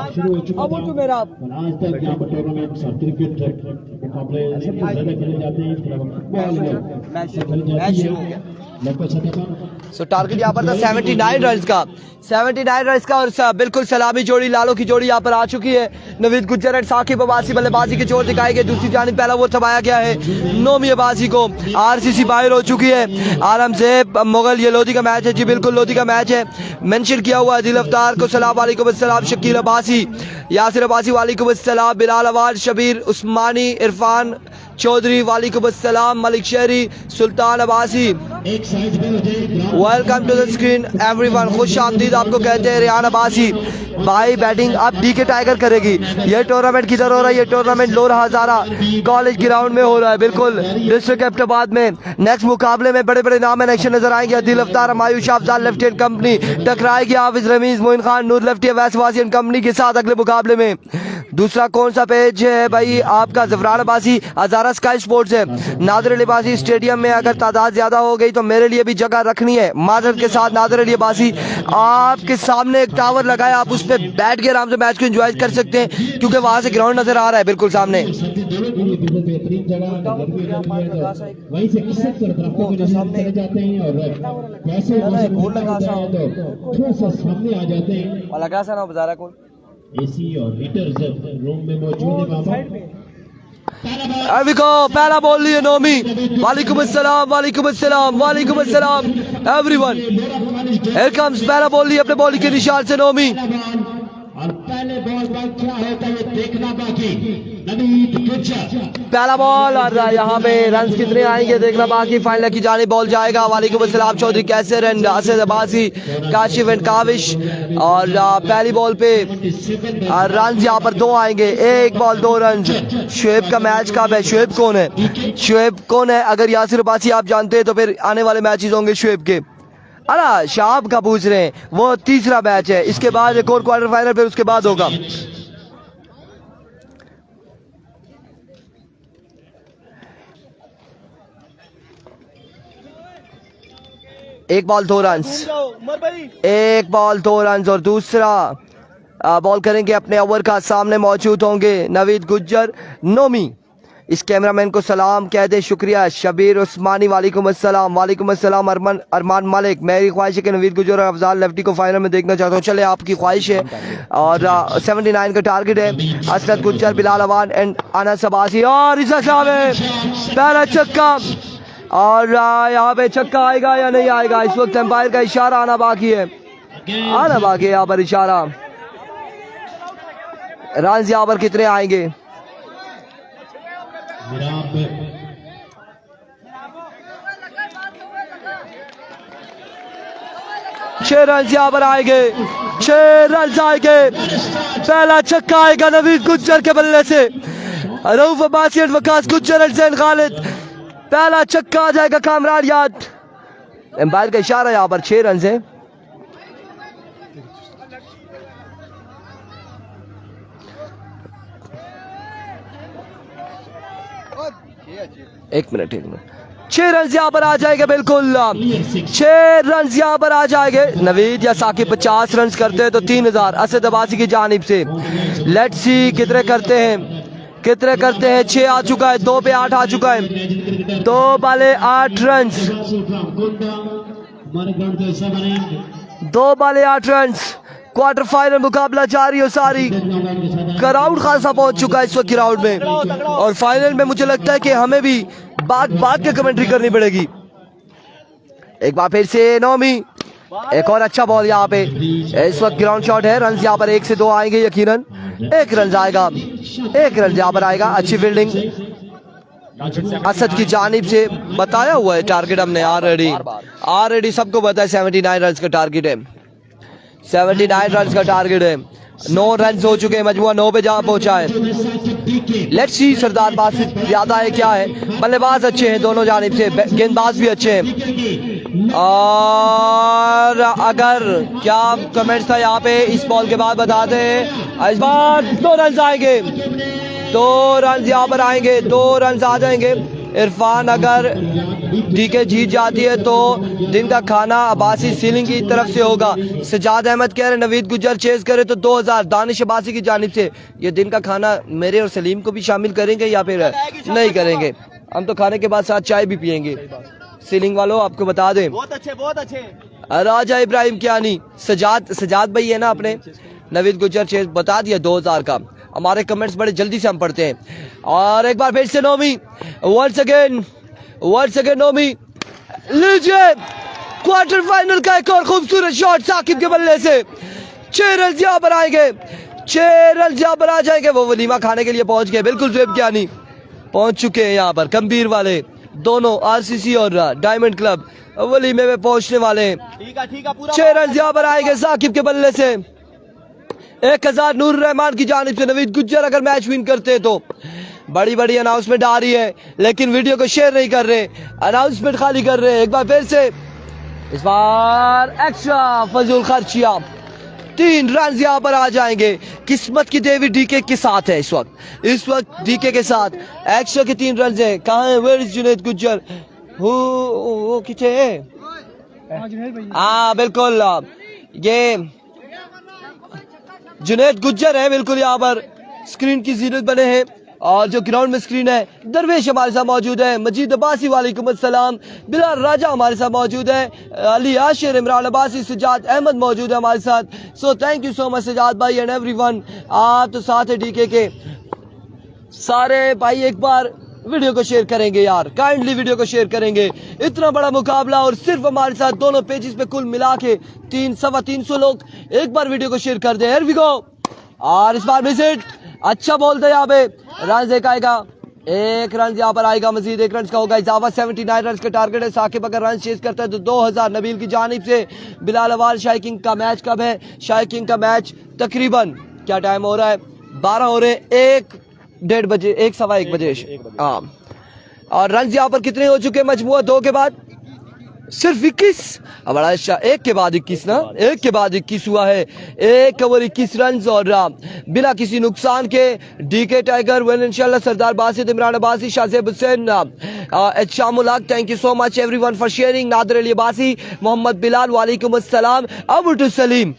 सो टारगेट यहाँ पर था 79 रन का, 79 रन का, और बिल्कुल सलामी जोड़ी लालो की जोड़ी यहाँ पर आ चुकी है। नवीद गुज्जर एंड साकिब अब्बासी बल्लेबाजी के जोर दिखाई गए। दूसरी जानिब पहला वो थमाया गया है नोमी अब्बासी को। आरसीसी बाहर हो चुकी है आराम से। मुगल ये लोधी का मैच है जी, बिल्कुल लोधी का मैच है। मेंशन किया हुआ है दिल अफ्तार को सलाम वालेकुम अस्सलाम, शकील अब्बासी, यासिर अब्बासी वालेकुम अस्सलाम, बिलाल अवाज, शबीर उस्मानी, इरफान चौधरी वालेकुम अस्सलाम, Malik Shehri, Sultan Abbasi, welcome to the screen everyone, खुश आमदीद आपको कहते हैं। रियान अब्बासी भाई बैटिंग अब डीके टाइगर करेगी। ये टूर्नामेंट किधर हो रहा है? ये टूर्नामेंट लोरा हजारा कॉलेज ग्राउंड में हो रहा है, बिल्कुल डिस्ट्रिक्ट एबटाबाद में। नेक्स्ट मुकाबले में बड़े बड़े नाम एक्शन नजर आएंगे। दिल Aftar Humayun Shahfazad left hand company टकराएगी हाफिज रमीज मोइन खान नूर लेफ्ट वैसवासी एंड कंपनी के साथ अगले मुकाबले में। दूसरा कौन सा पेज है भाई आपका? जफरान अब्बासी हजारा स्काई स्पोर्ट्स है। नादिर अली अब्बासी स्टेडियम में अगर तादाद ज्यादा हो गई तो मेरे लिए भी जगह रखनी है। माजरत के साथ नादिर अली अब्बासी आपके सामने एक टावर लगाया, आप उस पर बैठ के आराम से मैच को एंजॉय कर सकते हैं क्योंकि वहां से ग्राउंड नजर आ रहा है बिल्कुल सामने। एसी और हीटर्स रूम में मौजूद है। पहला बॉल लिए नोमी, वालेकुम अस्सलाम वालेकुम अस्सलाम वालेकुम अस्सलाम एवरीवन। हियर कम्स पहला बॉल लिए अपने बॉलिंग के निशान से नोमी, और पहले बॉल पर क्या होता है देखना बाकी। नवीद गुज्जर पहला बॉल और यहाँ पे रन कितने आएंगे देखना बाकी। फाइनल की जानिब बॉल जाएगा। वालेकुम अस्सलाम चौधरी कैसर एंड असद अब्बासी, काशिफ एंड काविश, और पहली बॉल पे रन यहाँ पर 2 आएंगे। 1 बॉल 2 रन। शुएब का मैच कब है? शुएब कौन है? शुएब कौन है? अगर यासिर अब्बासी आप जानते हैं तो फिर आने वाले मैचेस होंगे शुएब के। अरे शाहब का पूछ रहे हैं, वो तीसरा मैच है, इसके बाद एक और क्वार्टर फाइनल फिर उसके बाद होगा। एक बॉल 2 रन, 1 बॉल 2 रन। और दूसरा बॉल करेंगे अपने ओवर का। सामने मौजूद होंगे नवीद गुज्जर नोमी। इस कैमरामैन को सलाम कह दे, शुक्रिया। शबीर उस्मानी वालेकुम अस्सलाम वालेकुम अस्सलाम। अरमान मालिक, मेरी ख्वाहिश है कि नवीद गुज्जर और अफजाल लेफ्टी को फाइनल में देखना चाहता हूँ। चले आपकी ख्वाहिश है। और 79 का टारगेट है। असद गुज्जर, बिलाल अवान एंड अनस अब्बासी, और इस पहला छक्का, और यहाँ पे छक्का आएगा या नहीं आएगा? इस वक्त एम्पायर का इशारा आना बाकी है, आना बाकी है यहाँ पर इशारा। रन यहाँ पर कितने आएंगे? 6 रन यहाँ पर आएंगे, 6 रन आएंगे। पहला छक्का आएगा नवीद गुज्जर के बल्ले से। रऊफ अब्बासी एंड वकास गुज्जर एंड जैन खालिद, पहला छक्का आ जाएगा कामरान याद। एम्पायर का इशारा यहाँ पर 6 रन से। एक मिनट 6 रन यहाँ पर आ जाएगा, बिल्कुल 6 रन यहाँ पर आ जाएंगे। नवीद या साकिब 50 रन करते हैं तो 3000 असद अब्बासी की जानिब से। लेट्स सी कितने करते हैं, कितने करते हैं। 6 आ चुका है, 2 पे 8 आ चुका है। 2 बाले 8 रन, 2 बाले 8 रन। क्वार्टर फाइनल मुकाबला जारी हो सारी। क्राउड खासा पहुंच चुका है इस वक्त ग्राउंड में, और फाइनल में मुझे लगता है कि हमें भी बात के कमेंट्री करनी पड़ेगी। एक बार फिर से नोमी, एक और अच्छा बॉल यहाँ पे। इस वक्त ग्राउंड शॉट है। रन यहाँ पर 1 से 2 आएंगे यकीनन। 1 रन आएगा, 1 रन यहाँ पर आएगा। अच्छी फील्डिंग असद की जानिब से। बताया हुआ है टारगेट हमने ऑलरेडी सबको पता है। 79 रन का टारगेट है, 79 रन का टारगेट है। 9 रन हो चुके हैं, मजमुआ 9 पे जहाँ पहुंचा है। लेट्स सी सरदार बात से ज्यादा है क्या है। बल्लेबाज अच्छे हैं दोनों जानिब से, गेंदबाज भी अच्छे हैं। और अगर क्या कमेंट्स था यहाँ पे इस बॉल के बाद बता दें। इस बार 2 रन आएंगे, 2 रन यहाँ पर आएंगे, 2 रन आ जाएंगे। इरफान अगर डीके जीत जाती है तो दिन का खाना अब्बासी सीलिंग की तरफ से होगा। सजाद अहमद कह रहे नवीद गुज्जर चेस करे तो 2000 दानिश अब्बासी की जानिब से। ये दिन का खाना मेरे और सलीम को भी शामिल करेंगे या फिर नहीं करेंगे? हम तो खाने के बाद साथ चाय भी पियेंगे। सीलिंग वालों आपको बता दें, बहुत अच्छे राजा इब्राहिम कियानी, सजाद भाई है ना अपने, नवीद गुज्जर चेस बता दिया 2000 का। हमारे कमेंट्स बड़े जल्दी से हम पढ़ते हैं। और एक बार फिर से नोमी, वंस अगेन नोमी, लीजिए क्वार्टर फाइनल का एक और खूबसूरत शॉट साकिब के बल्ले से। 6 रन यहाँ पर आएंगे, 6 रन यहाँ पर आ जाएंगे। वो वलीमा खाने के लिए पहुंच गए, बिल्कुल ज़ुएब कियानी पहुंच चुके हैं यहाँ पर। गंभीर वाले दोनों आरसीसी और डायमंड क्लब वलीमे में पहुंचने वाले हैं। ठीक है पूरा 6 रन यहाँ पर आएंगे साकिब के बल्ले से। 1000 नूर रहमान की जानिब से। नवीद गुज्जर अगर मैच विन करते हैं तो बड़ी अनाउंसमेंट आ रही है, लेकिन वीडियो को शेयर नहीं कर रहे, अनाउंसमेंट खाली कर रहे हैं। एक बार फिर से, इस बार एक्स्ट्रा फजूल खर्चिया। 3 रन यहाँ पर आ जाएंगे। किस्मत की देवी डीके के साथ है इस वक्त डीके के साथ। एक्स्ट्रा के 3 रन है। कहाँ है? Where is Junaid Gujjar? वो किथे है? हाँ बिल्कुल, ये जुनैद गुज्जर है बिल्कुल यहाँ पर स्क्रीन की जीनत बने हैं। और जो ग्राउंड में स्क्रीन है, दरवेश हमारे साथ मौजूद है, मजीद अब्बासी वालेकुम अस्सलाम, बिलाल राजा हमारे साथ मौजूद है, अली आशिर, इमरान अब्बासी, सजाद अहमद मौजूद है हमारे साथ। So thank you so much Sajjad भाई एंड एवरीवन। आप तो साथ है डीके के सारे भाई। एक बार वीडियो को शेयर करेंगे यार, काइंडली वीडियो को शेयर करेंगे। इतना बड़ा मुकाबला और सिर्फ हमारे साथ दोनों पेजेस पे कुल मिला के 300 लोग। एक बार वीडियो को शेयर कर दे। हियर वी गो। और इस बार विजिट अच्छा बोलते यहाँ पे रन एक आएगा, 1 रन यहाँ पर आएगा, मजीद 1 रन का होगा इजाफा। 79 रन का टारगेट है। साकिब अगर रन चेज करता है तो 2000 नबील की जानिब से। बिलाल अवाल, शाइकिंग का मैच कब है? शाइकिंग का मैच तकरीबन क्या टाइम हो रहा है? 12 हो रहे हैं, 1-1:30 बजे, 1-1:15 बजे। हाँ, और रन यहाँ पर कितने हो चुके हैं मजमुआ 2 के बाद? सिर्फ 21। बड़ा अच्छा, 1 के बाद 21 ना, 1 के बाद 21 हुआ है। 1 ओवर 21 रन और बिना किसी नुकसान के डीके टाइगर विन इंशाल्लाह। सरदार Basit, Imran Abbasi, Shahzeb Hussain, Shamul Haq, thank you so much everyone for sharing. Nadir Ali Abbasi, Mohammad Bilal, वालेकुम अस्सलाम, Abu to Salim,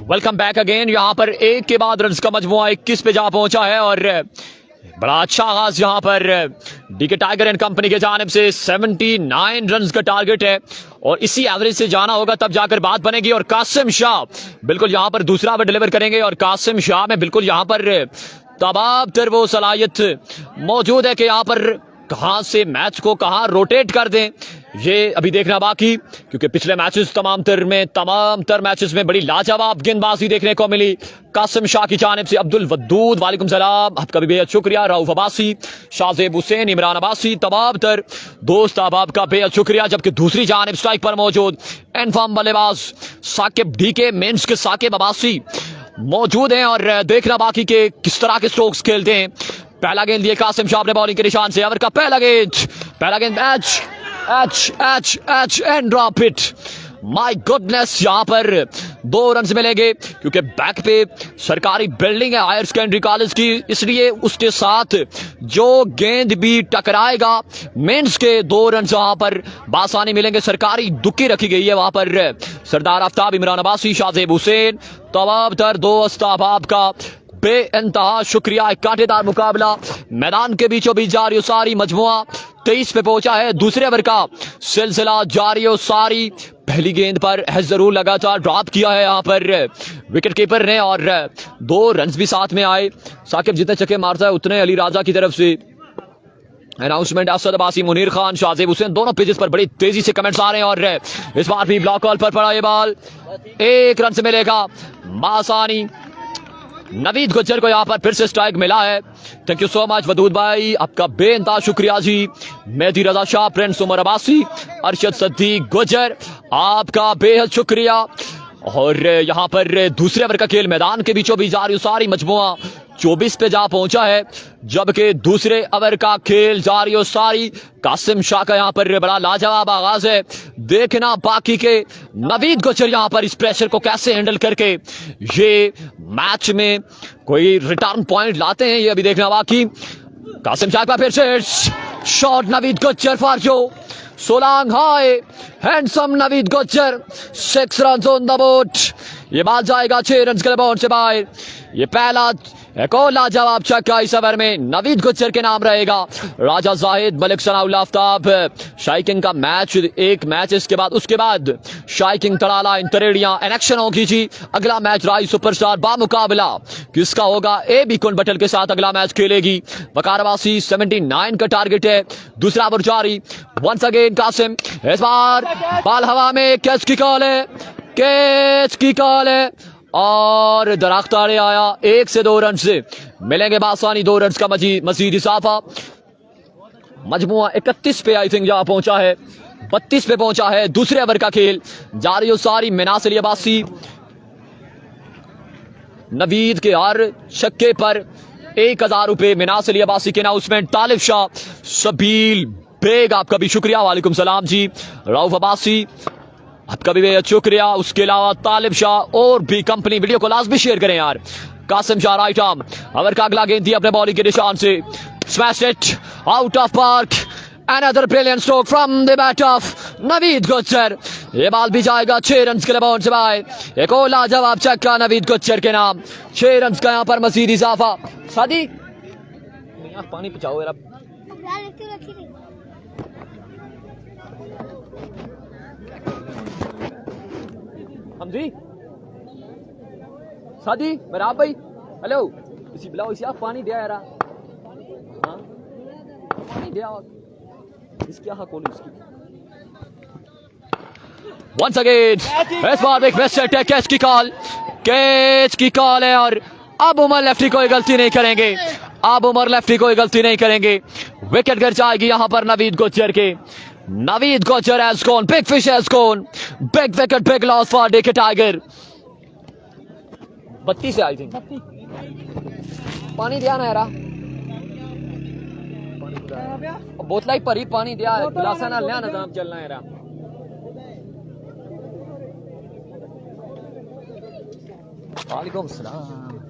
welcome back again. यहाँ पर 1 के बाद रन का मजमुआ 21 पे जा पहुंचा है और बड़ा अच्छा आगाज यहाँ पर डीके टाइगर एंड कंपनी के जानिब से। 79 रन का टारगेट है और इसी एवरेज से जाना होगा तब जाकर बात बनेगी। और कासिम शाह बिल्कुल यहाँ पर दूसरा ओवर डिलीवर करेंगे और कासिम शाह में बिल्कुल यहाँ पर तबाब तर वो सलाहियत मौजूद है कि यहाँ पर कहां से मैच को कहां रोटेट कर दें, ये अभी देखना बाकी, क्योंकि पिछले मैचेस तमाम तर मैचेस में बड़ी लाजवाब गेंदबाजी देखने को मिली कासिम शाह की जानिब से। अब्दुल वदूद, वालेकुम सलाम, आपका भी बेहद शुक्रिया। रऊफ अब्बासी, शाज़ेब हुसैन, इमरान अब्बासी, तमाम तर दोस्त अहबाब का बेहद शुक्रिया। जबकि दूसरी जानिब स्ट्राइक पर मौजूद एनफॉर्म बल्लेबाज साकिब डीके मेंस के साकिब अब्बासी मौजूद हैं और देखना बाकी के किस तरह के स्ट्रोक्स खेलते हैं। पहला गेंद लिए कासिम शाह अपने बॉलिंग के निशान से। ओवर का पहला गेंद H and drop it. My goodness, यहाँ पर 2 रन मिलेंगे क्योंकि बैक पे सरकारी बिल्डिंग है हायर सेकेंडरी कॉलेज की, इसलिए उसके साथ जो गेंद भी टकराएगा मेंस के 2 रन यहाँ पर बासानी मिलेंगे। सरकारी दुक्की रखी गई है वहां पर। सरदार आफ्ताब, इमरान अब्बासी, शाज़ेब हुसैन, तमाम तर दोस्त अहबाब का बेइंतहा शुक्रिया। एक कांटेदार मुकाबला मैदान के बीचों बीच जारी सारी। मजमुआ 23 पे पहुंचा है। दूसरे ओवर का सिलसिला जारी सारी। पहली गेंद पर है जरूर लगातार ड्रॉप किया है यहाँ पर विकेट कीपर ने और 2 रन भी साथ में आए। साकिब जितने छक्के मारता है उतने अली राजा की तरफ से अनाउंसमेंट। असद अब्बासी, मुनीर खान, शाज़ेब हुसैन, दोनों पेजेस पर बड़ी तेजी से कमेंट्स आ रहे हैं और इस बार भी ब्लॉक कॉल पर पड़ा ये बॉल 1 रन से मिलेगा बासानी। नवीद गुज्जर को यहाँ पर फिर से स्ट्राइक मिला है। Thank you so much Wadood भाई, आपका बेइंतहा शुक्रिया जी। मेहदी रजा शाह, प्रिंस उमर अब्बासी, अरशद सद्दीक गुज्जर, आपका बेहद शुक्रिया। और यहाँ पर दूसरे ओवर का खेल मैदान के बीचों बीच जारी सारी। मजमुआ 24 पे जा पहुंचा है, जबकि दूसरे ओवर का खेल जारी और सारी। कासिम शाह का यहां पर बड़ा लाजवाब आगाज है, देखना बाकी के नवीद गुज्जर यहां पर इस प्रेशर को कैसे हैंडल करके ये मैच में कोई रिटर्न पॉइंट लाते हैं, ये अभी देखना बाकी। कासिम शाह का फिर से शॉट, नवीद गुज्जर फॉर जो Solang high, handsome Naveed Gujjar, 6 run on the board. ये बात जाएगा 6 रन के बाउंड से बाहर। ये पहला एक और लाजवाब छक्का इस ओवर में नवीद गुज्जर के नाम रहेगा। राजा जाहिद, मलिक सनाउल आफ्ताब, शाही किंग का मैच, एक मैच इसके बाद, उसके बाद शाही किंग तड़ाला इन तरेड़ियां एनेक्शन होगी जी। अगला मैच राई सुपरस्टार बामुकाबला किसका होगा, ए बी कुन बटल के साथ अगला मैच खेलेगी। वकारवासी 79 का टारगेट है। दूसरा ओवर जारी, वंस अगेन कासिम, इस बार बाल हवा में, कैच की कॉल है, कैच की कॉल है और दरख्त आड़े आया। 1 से 2 रन से मिलेंगे बासानी, 2 रन का मजीद इजाफा। मजमुआ 31 पे आई थिंक जहां पहुंचा है, 32 पे पहुंचा है। दूसरे ओवर का खेल जारी और सारी। मिनास अली अब्बासी, नवीद के हर छक्के पर 1000 रुपए मिनास अली अब्बासी के अनाउंसमेंट। तालिब शाह, सबील बेग, आपका भी शुक्रिया, वालेकुम सलाम जी। रऊफ अब्बासी, आपका भी बेहद शुक्रिया। उसके अलावा तालिब शाह और भी कंपनी, वीडियो को लाजमी शेयर करें यार। Qasim Shah right arm, over का अगला गेंद दिया अपने बॉलिंग के निशान से, smash it out of park. Another brilliant stroke from the bat of Naveed Gujjar. ये बॉल भी जाएगा 6 रन के लिए बाउंड से बाहर। एक और लाजवाब छक्का नवीद गुज्जर के नाम, 6 रन का यहां पर मजीद इजाफा। सादी पानी पिछाओ यार। जी सादी मेरा आप भाई, हेलो, इसी बुलाओ, इसी आप पानी दिया यार। हाँ पानी दिया, इसकी हाँ कॉल इसकी। वंस अगेन इस बार एक बेस्ट सेट है, कैच की कॉल, कैच की कॉल है और अब उमर लेफ्टी कोई गलती नहीं करेंगे, अब उमर लेफ्टी कोई गलती नहीं करेंगे। विकेट गिर जाएगी यहां पर नवीद गुज्जर के। Naveed Gujjar has gone, big fish has gone, big wicket, big loss for DK Tiger। 32 है आई थिंक। पानी दिया ना यारा, बोतला ही परी पानी दिया, गिलासा ना लिया, निजाम चलना है यारा। वालेकुम सलाम।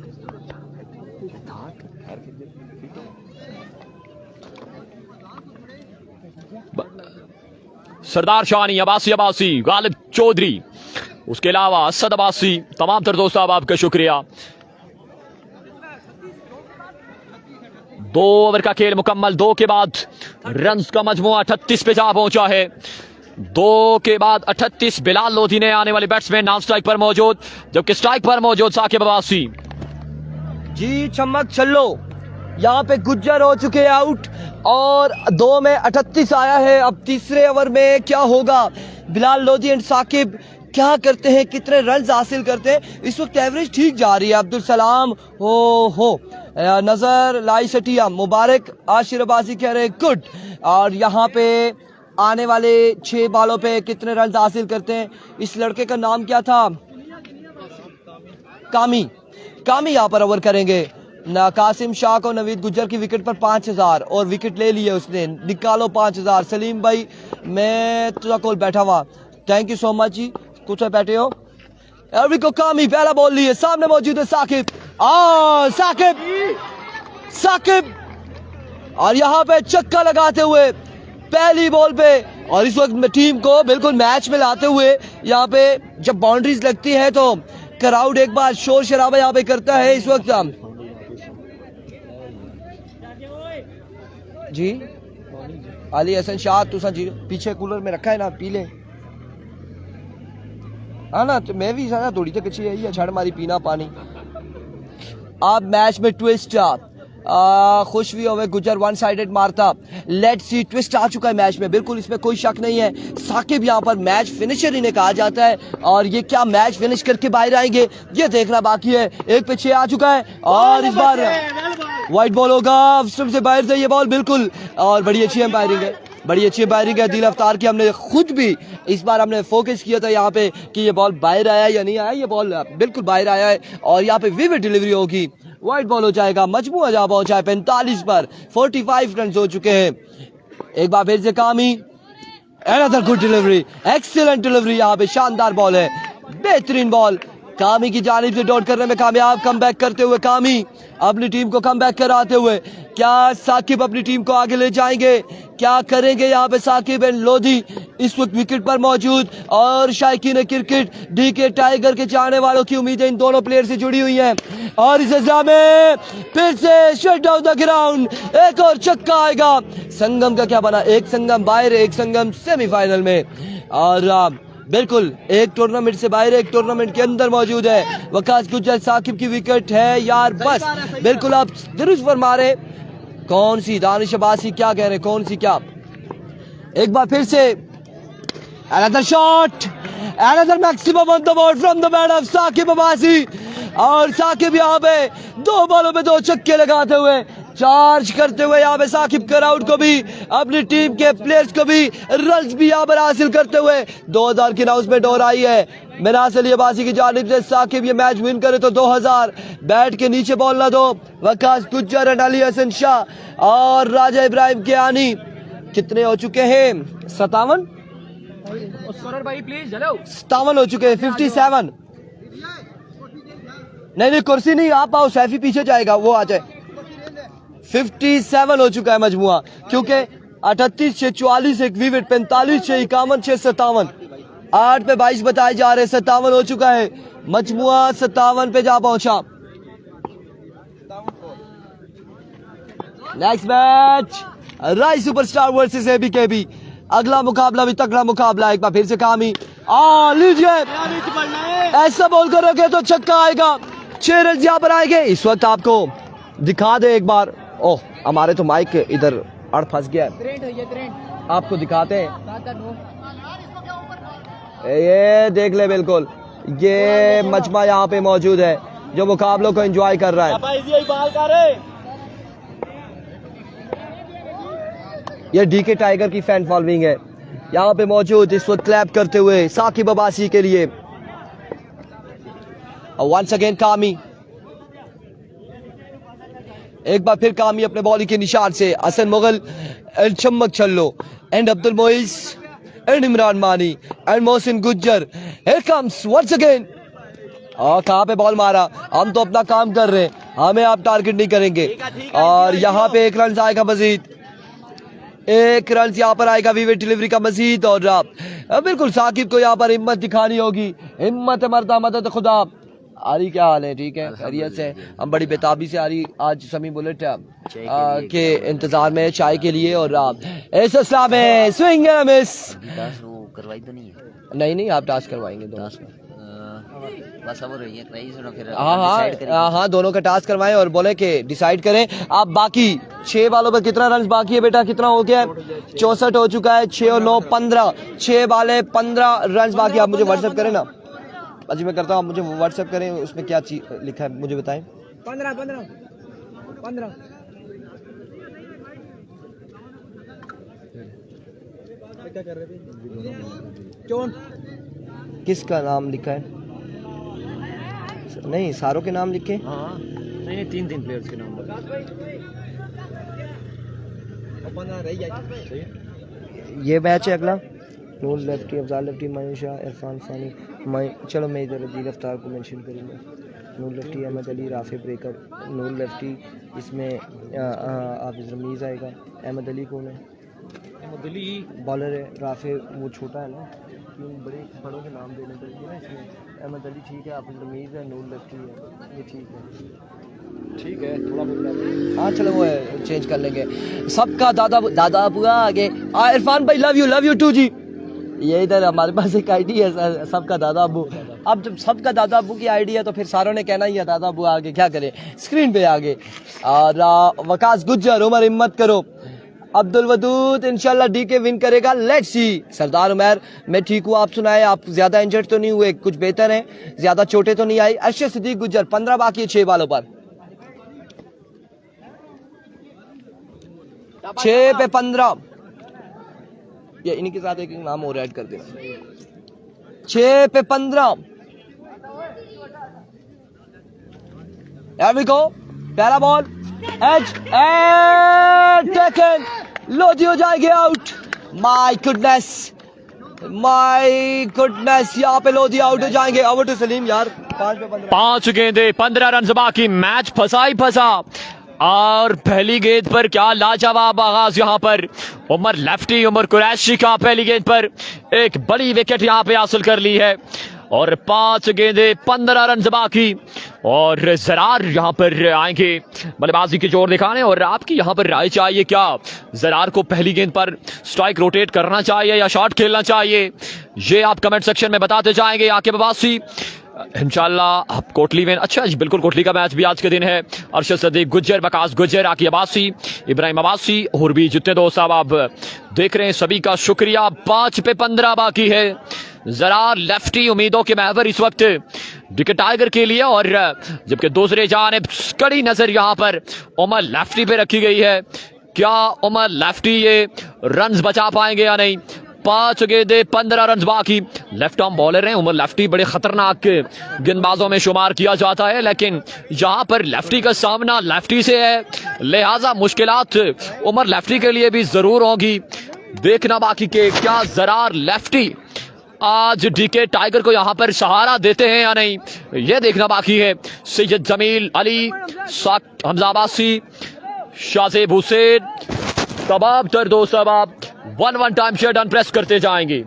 सरदार शानी, अब्बासी, गालिब चौधरी, उसके अलावा असद अब्बासी, तमाम तर दोस्तों आपका शुक्रिया। 2 ओवर का खेल मुकम्मल, 2 के बाद रन्स का मजमुआ 38 पे जा पहुंचा है। 2 के बाद 38। बिलाल लोधी ने आने वाले बैट्समैन नॉन स्ट्राइक पर मौजूद, जबकि स्ट्राइक पर मौजूद साकिब अब्बासी। जी चमक चलो, यहाँ पे गुज्जर हो चुके आउट और 2 में 38 आया है। अब तीसरे ओवर में क्या होगा, बिलाल लोधी एंड साकिब क्या करते हैं, कितने रन हासिल करते हैं। इस वक्त एवरेज ठीक जा रही है। अब्दुल सलाम हो नजर लाई सटिया, मुबारक आशिरबाजी कह रहे गुड। और यहाँ पे आने वाले 6 बालों पे कितने रन हासिल करते हैं। इस लड़के का नाम क्या था, कामी यहाँ पर ओवर करेंगे। कासिम शाह को नवीद गुज्जर की विकेट पर 5000 और विकेट ले लिए उसने, निकालो 5000। सलीम भाई मैं तुझा कोल बैठा हुआ, थैंक यू सो मच जी, कुछ बैठे हो। एवरिको कामी पहला बॉल लिए, सामने मौजूद है साकिब, साकिब और यहाँ पे चक्का लगाते हुए पहली बॉल पे, और इस वक्त टीम को बिल्कुल मैच में लाते हुए। यहाँ पे जब बाउंड्रीज लगती है तो क्राउड एक बार शोर शराबा यहाँ पे करता है। इस वक्त जी अली हसन शाह तुसा जी पीछे कूलर में रखा है ना, पी ले। हाँ ना, तो मैं भी सारा थोड़ी तक अच्छी है, छड़ मारी पीना पानी। अब मैच में ट्विस्ट खुश भी हो गुजर, 1 साइडेड मारता। लेट्स सी, ट्विस्ट आ चुका है मैच में, बिल्कुल इसमें कोई शक नहीं है। साकिब यहाँ पर मैच फिनिशर इन्हें कहा जाता है, और ये क्या मैच फिनिश करके बाहर आएंगे ये देखना बाकी है। 1 पे 6 आ चुका है और इस बार व्हाइट बॉल होगा, स्टंप से बाहर से ये बॉल बिल्कुल, और बड़ी अच्छी एम्पायरिंग है, बड़ी अच्छी एम्पायरिंग है दिल अफ्तार की। हमने खुद भी इस बार हमने फोकस किया था यहाँ पे कि ये बॉल बाहर आया या नहीं आया, ये बॉल बिल्कुल बाहर आया है और यहाँ पे विविड डिलीवरी होगी। वाइड बॉल हो जाएगा। मजमुआ जा पहुंचा है 45 पर। 45 रन हो चुके हैं। एक बार फिर से कामी, another good delivery, excellent delivery, यहाँ पे शानदार बॉल है, बेहतरीन बॉल। कामी की जानिब से डॉट करने में कामयाब, कम बैक करते हुए कामी अपनी टीम को कम बैक कराते हुए। क्या साकिब अपनी टीम को आगे ले जाएंगे, क्या करेंगे यहाँ पे साकिब एंड लोधी इस वक्त विकेट पर मौजूद। और शायकीन क्रिकेट, डीके टाइगर के चाहने वालों की उम्मीदें इन दोनों प्लेयर से जुड़ी हुई हैं। और इस अज़ा में फिर से शट डाउन द ग्राउंड, एक और छक्का आएगा। संगम का क्या बना, एक संगम बाहर, एक संगम सेमीफाइनल में। और बिल्कुल एक टूर्नामेंट से बाहर, एक टूर्नामेंट के अंदर मौजूद है। वकास गुज्जर साकिब की विकेट है यार, बस बिल्कुल आप दुरुस्त फरमा रहे। कौन सी दानिश अब्बासी क्या कह रहे, कौन सी क्या। एक बार फिर से another shot, another maximum on the board from the man of Saqib Abbasi. और साकिब यहाँ पे 2 बॉलों में 2 छक्के लगाते हुए, चार्ज करते हुए यहाँ पे साकिब कराउड को भी, अपनी टीम के प्लेयर्स को भी, रन्स भी यहाँ पर हासिल करते हुए 2000 की अनाउंसमेंट हो रही है मिनास अली अब्बासी की जानिब से। साकिब ये मैच विन करे तो 2000, बैट के नीचे बॉल ना दो। वकास गुज्जर एंड अली हसन शाह और राजा इब्राहिम के आनी कितने हो चुके हैं, 57 हो चुके हैं, 57। नहीं कुर्सी नहीं, आप आओ, सैफी पीछे जाएगा, वो आ जाए। 57 हो चुका है मजमुआ, क्योंकि 38 से 44 एक विकेट, 45 से 51 से 57, 8 पे 22 बताए जा रहे, 57 हो चुका है मजमुआ, 57 पे जा पहुंचा। नेक्स्ट मैच राय सुपरस्टार वर्सेस एबीकेबी, अगला मुकाबला भी तगड़ा मुकाबला। एक बार फिर से कामी, लीजिए, ऐसा बॉल करोगे तो छक्का आएगा। 6 रन यहाँ पर आएंगे। इस वक्त आपको दिखा दे एक बार, ओह हमारे तो माइक इधर अड़ फंस गया है, आपको दिखाते हैं, ये देख ले, बिल्कुल ये मजमा यहाँ पे मौजूद है जो मुकाबलों को एंजॉय कर रहा है। ये डीके टाइगर की फैन फॉलोइंग है यहाँ पे मौजूद, इस वक्त क्लैप करते हुए साकिब अब्बासी के लिए। वंस अगेन कामी, एक बार फिर कामी अपने बॉलिंग के निशान से। हसन मुगल एंड चमक छल्लो and Abdul Moiz and Imran Mani and Mohsin Gujjar, here comes once again. कहाँ पे बॉल मारा, हम तो अपना काम कर रहे हैं, हमें आप टारगेट नहीं करेंगे। और यहाँ पे 1 रन आएगा मजीद, 1 रन यहाँ पर आएगा विकेट डिलीवरी का मजीद। और बिल्कुल साकिब को यहाँ पर हिम्मत दिखानी होगी, हिम्मत मरदा मदद खुदा। आरी क्या हाल है, ठीक है, खैरियत से। हम बड़ी बेताबी से आरी आज समी बुलेट के इंतजार में चाय के लिए। और इस असला में स्विंग मिस करवाई तो नहीं है? नहीं आप टास्क करवाएंगे दोनों, बस अब रही है फिर। हाँ दोनों का टास्क करवाएं और बोले कि डिसाइड करें आप। बाकी 6 बालों पर कितना रन बाकी है बेटा, कितना हो गया? 64 हो चुका है, 6 और 9 15, 6 बाले 15 रन बाकी। आप मुझे व्हाट्सएप करें ना, अजी मैं करता हूँ, आप मुझे व्हाट्सएप करें, उसमें क्या चीज लिखा है मुझे बताएं। 15 क्या कर रहे थे? कौन किसका नाम लिखा है? नहीं सारों के नाम लिखे। हाँ नहीं 3 प्लेयर्स के नाम। 15 रह जाए। ये मैच है अगला, नूर लेफ्टी, अफजाल लेफ्टी, मायूशा, इरफान सानी, चलो मैं इधर अदील अफ्तार को मेंशन करूँगा। Noor lefty, Ahmed Ali, Rafe breaker, Noor lefty, इसमें हाफिज रमीज़ आएगा। अहमद अली कौन है? अहमद अली बॉलर है। राफे वो छोटा है ना, बड़े बड़ों के नाम देने पड़ेंगे ना इसमें। अहमद अली ठीक है, हाफिज रमीज़ है, नूर लेफ्टी है, ये ठीक है थोड़ा बहुत। हाँ चलो वो चेंज कर लेंगे। सबका दादा बुआ आगे। इरफान भाई लव यू टू जी। ये इधर हमारे पास एक आईडी है सबका दादा अबू। अब जब सबका दादा अबू की आईडी है तो फिर सारों ने कहना ही है दादा अबू आगे, क्या करे स्क्रीन पे आगे। और वकास गुज्जर, उमर हिम्मत करो, अब्दुल वदूद, इंशाल्लाह डीके विन करेगा, लेट्स सी। सरदार उमर मैं ठीक हूँ, आप सुनाए, आप ज्यादा इंजर्ड तो नहीं हुए, कुछ बेहतर है, ज्यादा चोटें तो नहीं आई। अरशद सिद्दीक गुज्जर 15 बाकी है 6 बालों पर, 6 पे 15। ये इन्हीं के साथ एक नाम और ऐड कर देना। 6 पे 15। Here we go. पहला ball edge and taken, Lodhi हो जाएगी आउट। माय गुडनेस यहाँ पे लोधी आउट हो जाएंगे। ओवर टू सलीम यार। 5 पे 15, 5 गेंदे 15 रन बाकी, मैच फंसा ही फंसा। और पहली गेंद पर क्या लाजवाब आगाज यहाँ पर उमर लेफ्टी, उमर कुरैशी का पहली गेंद पर एक बड़ी विकेट यहाँ पे हासिल कर ली है। और 5 गेंदे 15 रन बाकी, और जरार यहाँ पर आएंगे बल्लेबाजी की जोर दिखाने। और आपकी यहाँ पर राय चाहिए, क्या जरार को पहली गेंद पर स्ट्राइक रोटेट करना चाहिए या शॉट खेलना चाहिए, ये आप कमेंट सेक्शन में बताते जाएंगे। आकिब अब्बासी इंशाल्लाह आप कोटली में, अच्छा जी बिल्कुल, कोटली का मैच भी आज के दिन है। अरशद सदीक गुज्जर, वकास गुज्जर, आकिब अब्बासी, इब्राहिम अब्बासी और भी जितने दोस्त साहब आप देख रहे हैं सभी का शुक्रिया। 5 पे 15 बाकी है। जरार लेफ्टी उम्मीदों के महवर इस वक्त विकेट टाइगर के लिए, और जबकि दूसरे जानिब कड़ी नजर यहां पर उमर लेफ्टी पे रखी गई है। क्या उमर लेफ्टी ये रन्स बचा पाएंगे या नहीं। 5 गेंदे 15 रन बाकी। लेफ्ट आर्म बॉलर हैं उमर लेफ्टी, बड़े खतरनाक गेंदबाजों में शुमार किया जाता है, लेकिन यहां पर लेफ्टी का सामना लेफ्टी से है, लिहाजा मुश्किलात उमर लेफ्टी के लिए भी जरूर होगी। देखना बाकी के क्या जरार लेफ्टी आज डीके टाइगर को यहां पर सहारा देते हैं या नहीं, यह देखना बाकी है। सैयद जमील अली, हमजा अब्बासी, शाज़ेब हुसैन, तमाम तर दोस्त अब आप 1 टाइम शेयर डन प्रेस करते जाएंगे।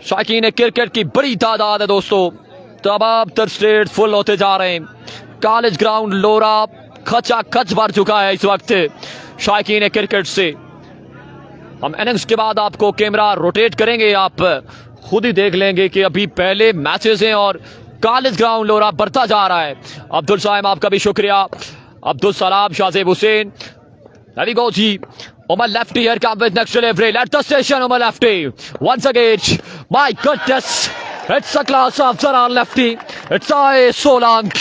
शायकीन क्रिकेट की बड़ी तादाद है दोस्तों, तमाम तर स्टेट फुल होते जा रहे हैं। कॉलेज ग्राउंड लोरा खचा खच भर चुका है इस वक्त शायकीन क्रिकेट से। हम इनिंग्स के बाद आपको कैमरा रोटेट करेंगे, आप खुद ही देख लेंगे कि अभी पहले मैचेस हैं और कॉलेज ग्राउंड लोरा बढ़ता जा रहा है। अब्दुल साहिब आपका भी शुक्रिया, Abdul Salam, Shahzeb Hussain, There we go, G. Umar lefty here comes with next delivery. At the station, Umar lefty. Once again, my goodness. It's a class of Zarar lefty. It's a Solank.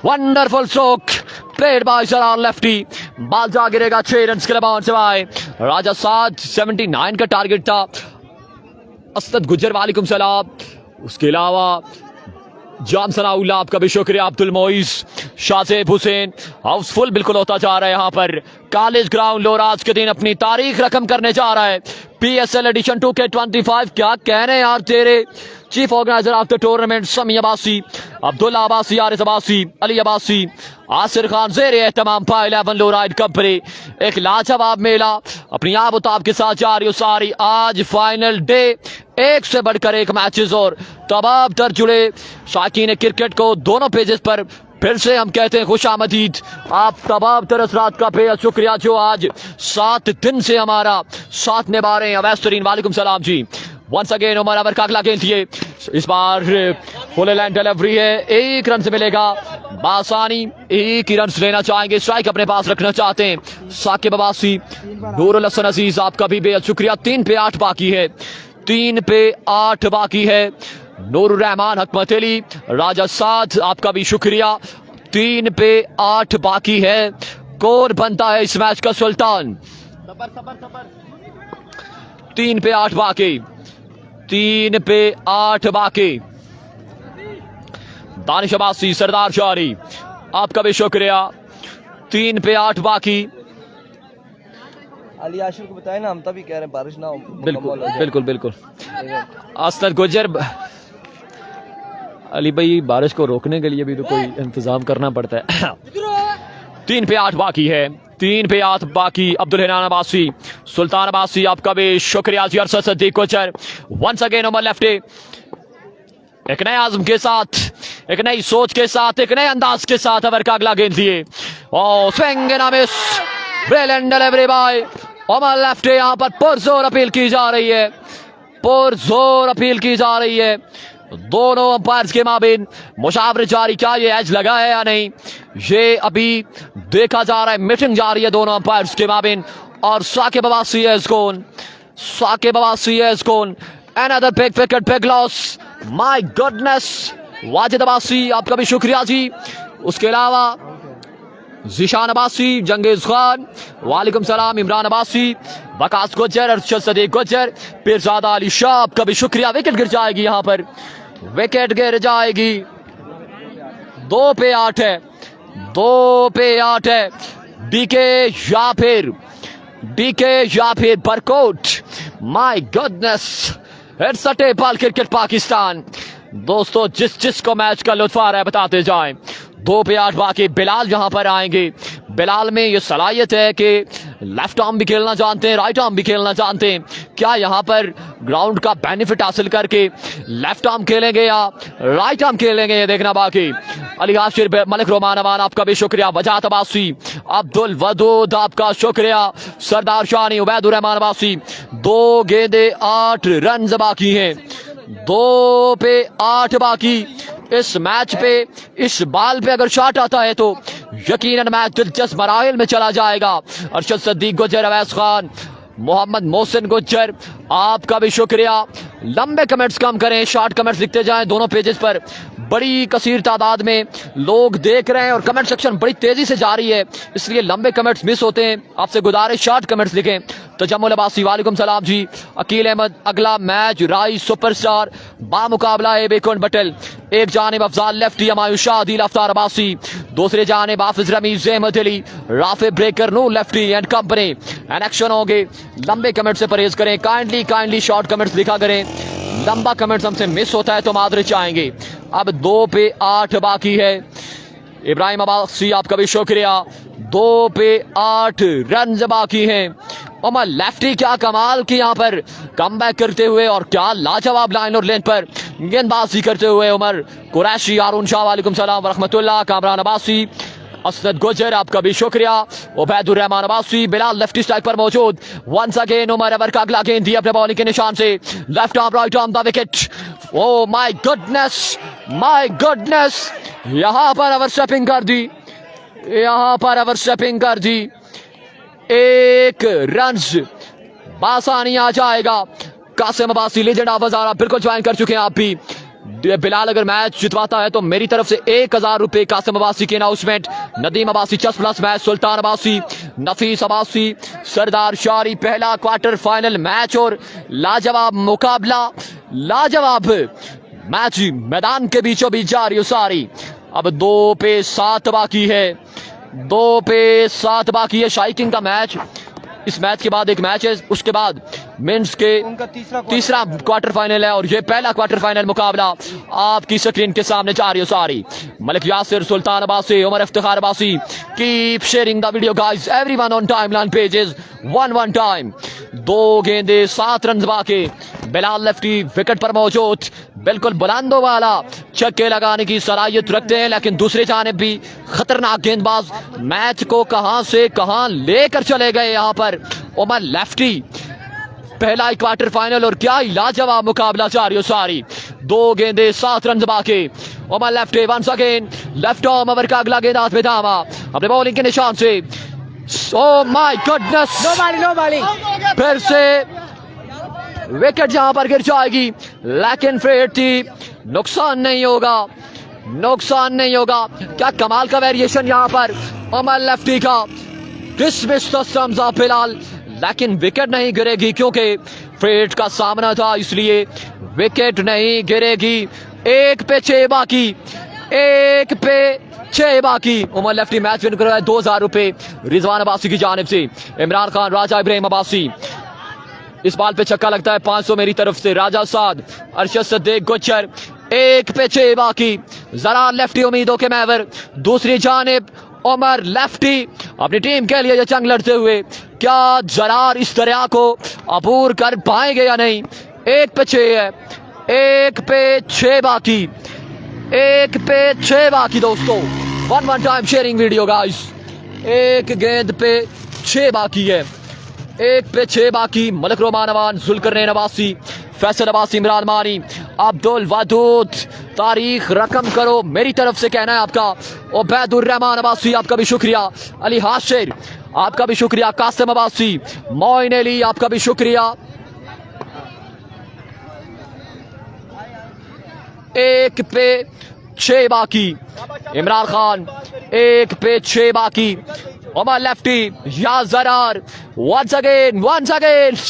Wonderful stroke. Played by Zarar lefty. बाल जा गिरेगा 6 run के लिए bound से आए। राजा साद 79 का target था। असद गुज्जर वालेकुम सलाम। उसके अलावा जाम सनाउल्लाह आपका भी शुक्रिया, अब्दुल मोइस, शाज़ेब हुसैन। हाउसफुल बिल्कुल होता जा रहा है यहाँ पर कॉलेज ग्राउंड लोरा। आज के दिन अपनी तारीख रकम करने जा रहा है। PSL एडिशन 2K25 क्या कहने यार तेरे। Chief organiser of the tournament समी अब्बासी, अब्दुल्ला अब्बासी, आरिफ अब्बासी, अली अब्बासी, आसिर खान ज़ेरे एहतमाम पाई 11 लोराइड कब्रे। एक लाजवाब मेला अपनी आबोताब के साथ जारी सारी। आज फाइनल डे, एक से बढ़कर एक मैचेस और तमाम तर जुड़े शायकीन क्रिकेट को दोनों पेजेस पर फिर से हम कहते हैं खुश आमदीद। आप तमाम तरह रात का बेहद शुक्रिया जो आज 7 दिन से हमारा साथ निभा रहे हैं। अवैस वालेकुम सलाम जी। वंस अगेन उमर अवर का अगला गेंद थी, इस बार फुल लाइन डिलीवरी है, 1 रन से मिलेगा बासानी। 1 ही रन लेना चाहेंगे, स्ट्राइक अपने पास रखना चाहते हैं। साकिब अब्बासी, नूरुल हसन अजीज आपका भी बेहद शुक्रिया। 3 पे 8 बाकी है, 3 पे 8 बाकी है। नूरुर रहमान, हकमत अली, राजा साद आपका भी शुक्रिया। 3 पे 8 बाकी है। कौन बनता है इस मैच का सुल्तान। 3 पे 8 बाकी, 3 पे 8 बाकी। दानिश अब्बासी, सरदार शारी आपका भी शुक्रिया। 3 पे 8 बाकी। अली आशिर को बताए ना, हम तभी कह रहे हैं बारिश ना हो। बिल्कुल बिल्कुल बिल्कुल। असद गुज्जर, अली भाई बारिश को रोकने के लिए भी तो कोई इंतजाम करना पड़ता है। 3 पे 8 बाकी है, 3 पे 8 बाकी। अब्दुल हनान अब्बासी, सुल्तान अब्बासी आपका भी शुक्रिया जी। Arshad Sadiq Kochar, once again Umar lefty, एक नए आज़म के साथ, एक नई सोच के साथ, एक नए अंदाज के साथ अवर का अगला गेंद दिए। Oh swing and a miss, brilliant delivery by Umar lefty. यहाँ पर पुरजोर अपील की जा रही है, पुरजोर अपील की जा रही है। दोनों अंपायर्स के माबिन मुशावरे जारी, क्या ये एज लगा है या नहीं, ये अभी देखा जा रहा है। मीटिंग जारी है दोनों अंपायर्स के माबिन। और Saqib Abbasi is gone, Saqib Abbasi is gone. Another big wicket, big loss, my goodness. Wajid Abbasi आपका भी शुक्रिया जी। उसके अलावा जिशान अब्बासी, जंगेज खान वालेकुम सलाम, इमरान अब्बासी, वकास गुज्जर, अरशद सदीक गुज्जर, पीरजादा अली शाह आपका भी शुक्रिया। विकेट गिर जाएगी, यहाँ पर विकेट गिर जाएगी। 2 पे 8 है, 2 पे 8 है। डीके या फिर Barkot, my goodness, it's a table cricket Pakistan. दोस्तों जिस को मैच का लुत्फ आ रहा है बताते जाएं। 2 पे 8 बाकी। बिलाल यहां पर आएंगे। बिलाल में ये सलाहियत है कि लेफ्ट आर्म भी खेलना जानते हैं, राइट आर्म भी खेलना जानते हैं। क्या यहां पर ग्राउंड का बेनिफिट हासिल करके लेफ्ट आर्म खेलेंगे या राइट आर्म खेलेंगे, ये देखना बाकी। अली हाशिर, मलिक रोमान अमान आपका भी शुक्रिया। वजात अब्बासी, अब्दुल वदूद आपका शुक्रिया। सरदार शानी, उबैदुर रहमान अब्बासी। 2 गेंदे 8 रन बाकी हैं। 2 पे 8 बाकी। इस मैच पे, इस बॉल पे अगर शॉट आता है तो यकीनन मैच दिलचस्प मराहिल में चला जाएगा। अरशद सद्दीक गुज्जर, अवैस खान, मोहम्मद मोहसिन गुज्जर आपका भी शुक्रिया। लंबे कमेंट्स कम करें, शॉर्ट कमेंट्स लिखते जाएं। दोनों पेजेस पर बड़ी कसीर तादाद में लोग देख रहे हैं और कमेंट सेक्शन बड़ी तेजी से जारी है, इसलिए लंबे कमेंट्स मिस होते हैं। आपसे गुजारिश शॉर्ट कमेंट्स लिखें। तजम्मुल अब्बासी, वालेकुम सलाम जी। अकील अहमद, अगला मैच राई सुपरस्टार बामुकाबला बेकुन बटल। एक जानिब अफजाल लेफ्टी, हमायूं शाह, दिल अफ्तार अब्बासी। दूसरे जानिब Hafiz Rameez, Ahmed Ali, Rafe breaker, Noor lefty and company. And action होंगे। लंबे कमेंट से परहेज करें। काइंडली शॉर्ट कमेंट्स लिखा करें। लंबा कमेंट्स हमसे मिस होता है तो मादरे चाहेंगे। अब 2 पे 8 बाकी है। इब्राहिम अब्बासी आपका भी शुक्रिया। 2 पे 8 रन बाकी हैं। उमर लेफ्टी क्या कमाल की यहाँ पर कमबैक करते हुए और क्या लाजवाब लाइन और लेन पर गेंदबाजी करते हुए उमर कुरैशी, हारून शाह, वालेकुम सलाम व रहमतुल्लाह। कामरान अब्बासी, असद गुजर आपका भी शुक्रिया। उबैदुर रहमान अब्बासी, बिलाल लेफ्टी स्ट्राइक पर मौजूद। वंस अगेन उमर एवर का अगला गेंद दिया अपने बॉलिंग के निशान से। Left arm, right arm, the wicket. Oh my goodness, यहां पर ओवर स्टेपिंग कर दी। 1 रन बासानी आ जाएगा। कासिम अब्बासी, लेजेंड ऑफ हजारा, बिल्कुल ज्वाइन कर चुके हैं आप भी। बिलाल अगर मैच जितवाता है तो मेरी तरफ से 1000 रुपए कासिम अब्बासी के अनाउंसमेंट। नदीम अब्बासी, चस प्लस मैच। सुल्तान अब्बासी, नफीस अब्बासी, सरदार शारी, पहला क्वार्टर फाइनल मैच और लाजवाब मुकाबला, लाजवाब मैच मैदान के बीचों बीच जारी सारी। अब 2 पे 7 बाकी है। 2 पे 7 बाकी है। शाइकिंग का मैच, इस मैच के बाद एक मैच है, उसके बाद मेंस के उनका तीसरा क्वार्टर फाइनल है और ये पहला क्वार्टर फाइनल मुकाबला आपकी स्क्रीन के सामने जारी है सारी। Malik Yasir, Sultan Abbasi, Umar Iftikhar Abbasi, keep sharing the video guys, everyone on timeline pages, 1 time. 2 गेंदे 7 रन बाकी। बिलाल लेफ्टी विकेट पर मौजूद, बिल्कुल बुलंदों वाला छक्के लगाने की सलाहियत रखते हैं, लेकिन दूसरे जानिब भी खतरनाक गेंदबाज मैच को कहां से कहां लेकर चले गए। यहां पर उमर लेफ्टी, पहला क्वार्टर फाइनल और क्या लाजवाब मुकाबला जारी सारी। 2 गेंदे 7 रन बाकी। Umar Lefty, once again left arm, over का अगला गेंद हाथ में थामा अपने बॉलिंग के निशान से। Oh my goodness, no bowling. फिर से विकेट जहां पर गिर जाएगी, लेकिन फिर नुकसान नहीं होगा। क्या कमाल का वेरिएशन यहां पर उमर लेफ्टी का। Dismiss the stumps of Bilal, लेकिन विकेट नहीं गिरेगी क्योंकि फेट का सामना था, इसलिए विकेट नहीं गिरेगी। 1 पे 6 बाकी। उमर लेफ्टी मैच विन कर रहा है। 2000 रुपए रिजवान अब्बासी की जानिब से। इमरान खान, राजा इब्राहिम अब्बासी, इस बॉल पे छक्का लगता है। 500 मेरी तरफ से। राजा साद, अरशद सद्दीक गुज्जर। 1 पे 6 बाकी। जरा लेफ्टी उम्मीदों के महवर। दूसरी जानिब उमर लेफ्टी अपनी टीम के लिए ये जंग लड़ते हुए, क्या जरार इस दरिया को अबूर कर पाएंगे या नहीं। 1 पे 6 है। 1 पे 6 बाकी। 1 पे 6 बाकी दोस्तों। 1 टाइम शेयरिंग वीडियो गाइस। 1 गेंद पे 6 बाकी है। 1 पे 6 बाकी। मलिक रोमान अमान, जुल्करनैन अब्बासी, फैसल अब्बासी, इमरान मानी, अब्दुल वदूद। तारीख रकम करो, मेरी तरफ से कहना है आपका। उबैदुर रहमान अब्बासी, आपका भी शुक्रिया। अली हाशिर, आपका भी शुक्रिया। कासिम अब्बासी, मोइन अली, आपका भी शुक्रिया। 1 पे 6 बाकी। इमरान खान, 1 पे 6 बाकी। उमर लेफ्टी, या Zarar, once again.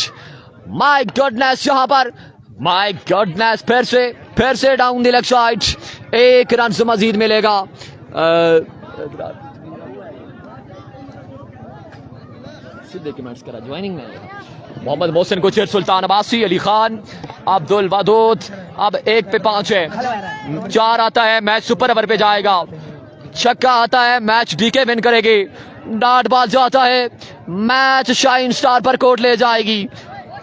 My goodness, यहां पर माय गॉडनेस, फिर से डाउन द लेग साइड, एक रन से मजीद मिलेगा। सीधे कमेंट्स करा ज्वाइनिंग में मोहम्मद मोहसिन कुचेर, सुल्तान अब्बासी, अली खान, अब्दुल वदूद। अब 1 पे 5 है, 4 आता है, मैच सुपर ओवर पे जाएगा। छक्का आता है, मैच डीके विन करेगी। डॉट बॉल जाता है, मैच शाइन स्टार पर कोर्ट ले जाएगी।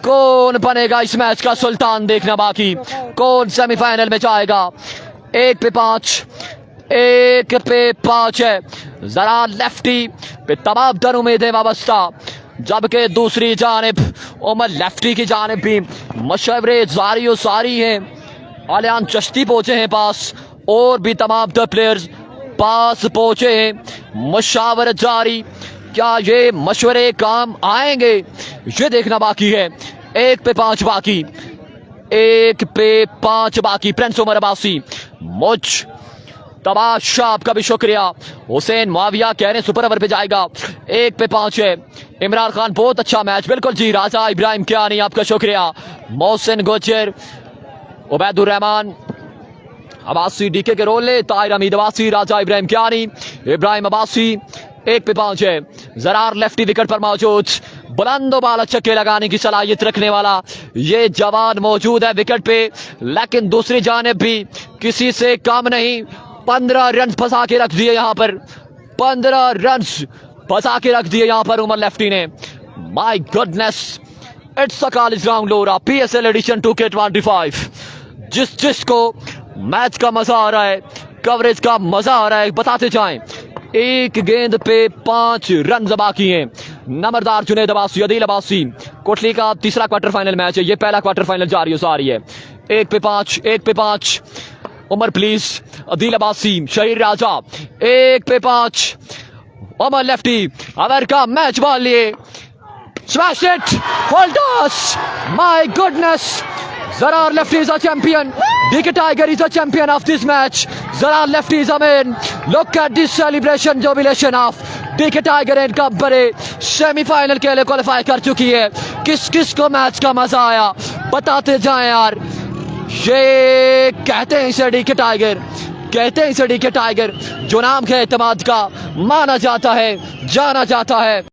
कौन बनेगा इस मैच का सुल्तान, देखना बाकी। कौन सेमीफाइनल में जाएगा। 1 पे 5, 1 पे 5 है। जरा लेफ्टी पे तमाम तर उम्मीदें वाबस्ता, जबकि दूसरी जानिब उमर लेफ्टी की जानिब भी मशवरे जारी सारी हैं। आलियान चश्ती पहुंचे हैं पास, और भी तमाम तर प्लेयर्स पास पहुंचे हैं। मशावरत जारी, क्या ये मशवरे काम आएंगे, ये देखना बाकी है। 1 पे 5 बाकी, 1 पे 5 बाकी। प्रिंस उमर अब्बासी, मुझ तबाशा, आपका भी शुक्रिया। हुसैन मुआविया कह रहे हैं सुपर ओवर पे जाएगा। 1 पे 5 है। इमरान खान, बहुत अच्छा मैच, बिल्कुल जी। राजा इब्राहिम क्या नहीं, आपका शुक्रिया। मोहसिन गुजर, उबैदुर रहमान अब्बासी डीके के रोल ले, ताहिर हमीद अब्बासी, राजा इब्राहिम क्या नहीं, इब्राहिम अब्बासी। 1 पे 5 है। जरार लेफ्टी विकेट पर मौजूद, बुलंद बाल छक्के लगाने की सलाहियत रखने वाला ये जवान मौजूद है विकेट पे। लेकिन दूसरी जानिब भी किसी से कम नहीं, 15 रन फंसा के रख दिए यहाँ पर, 15 रन फंसा के रख दिए यहाँ पर उमर लेफ्टी ने। My goodness, it's a college ground Lora, PSL edition 2K25। जिसको मैच का मजा आ रहा है, कवरेज का मजा आ रहा है, बताते जाएं। 1 गेंद पे 5 रन बाकी हैं। नंबरदार जुनैद अब्बासी, अदील अब्बासी। कोटली का तीसरा क्वार्टर फाइनल मैच है, ये पहला क्वार्टर फाइनल जारी है। 1 पे 5, 1 पे 5। उमर प्लीज, अदील अब्बासी, शहीर राजा। 1 पे 5, उमर लेफ्टी, ओवर का मैच बॉल लिए, smash it, holders. My goodness, Zarar Lefty is a champion. DK Tiger is a champion of this match. Zarar Lefty is a man. Look at this celebration, jubilation of DK Tiger and company. Semifinal के लिए qualify कर चुकी है। किस किस को match का मजा आया, बताते जाएं यार। ये कहते हैं इसे DK टाइगर, कहते हैं इसे DK टाइगर, जो नाम के एतमाद का माना जाता है, जाना जाता है।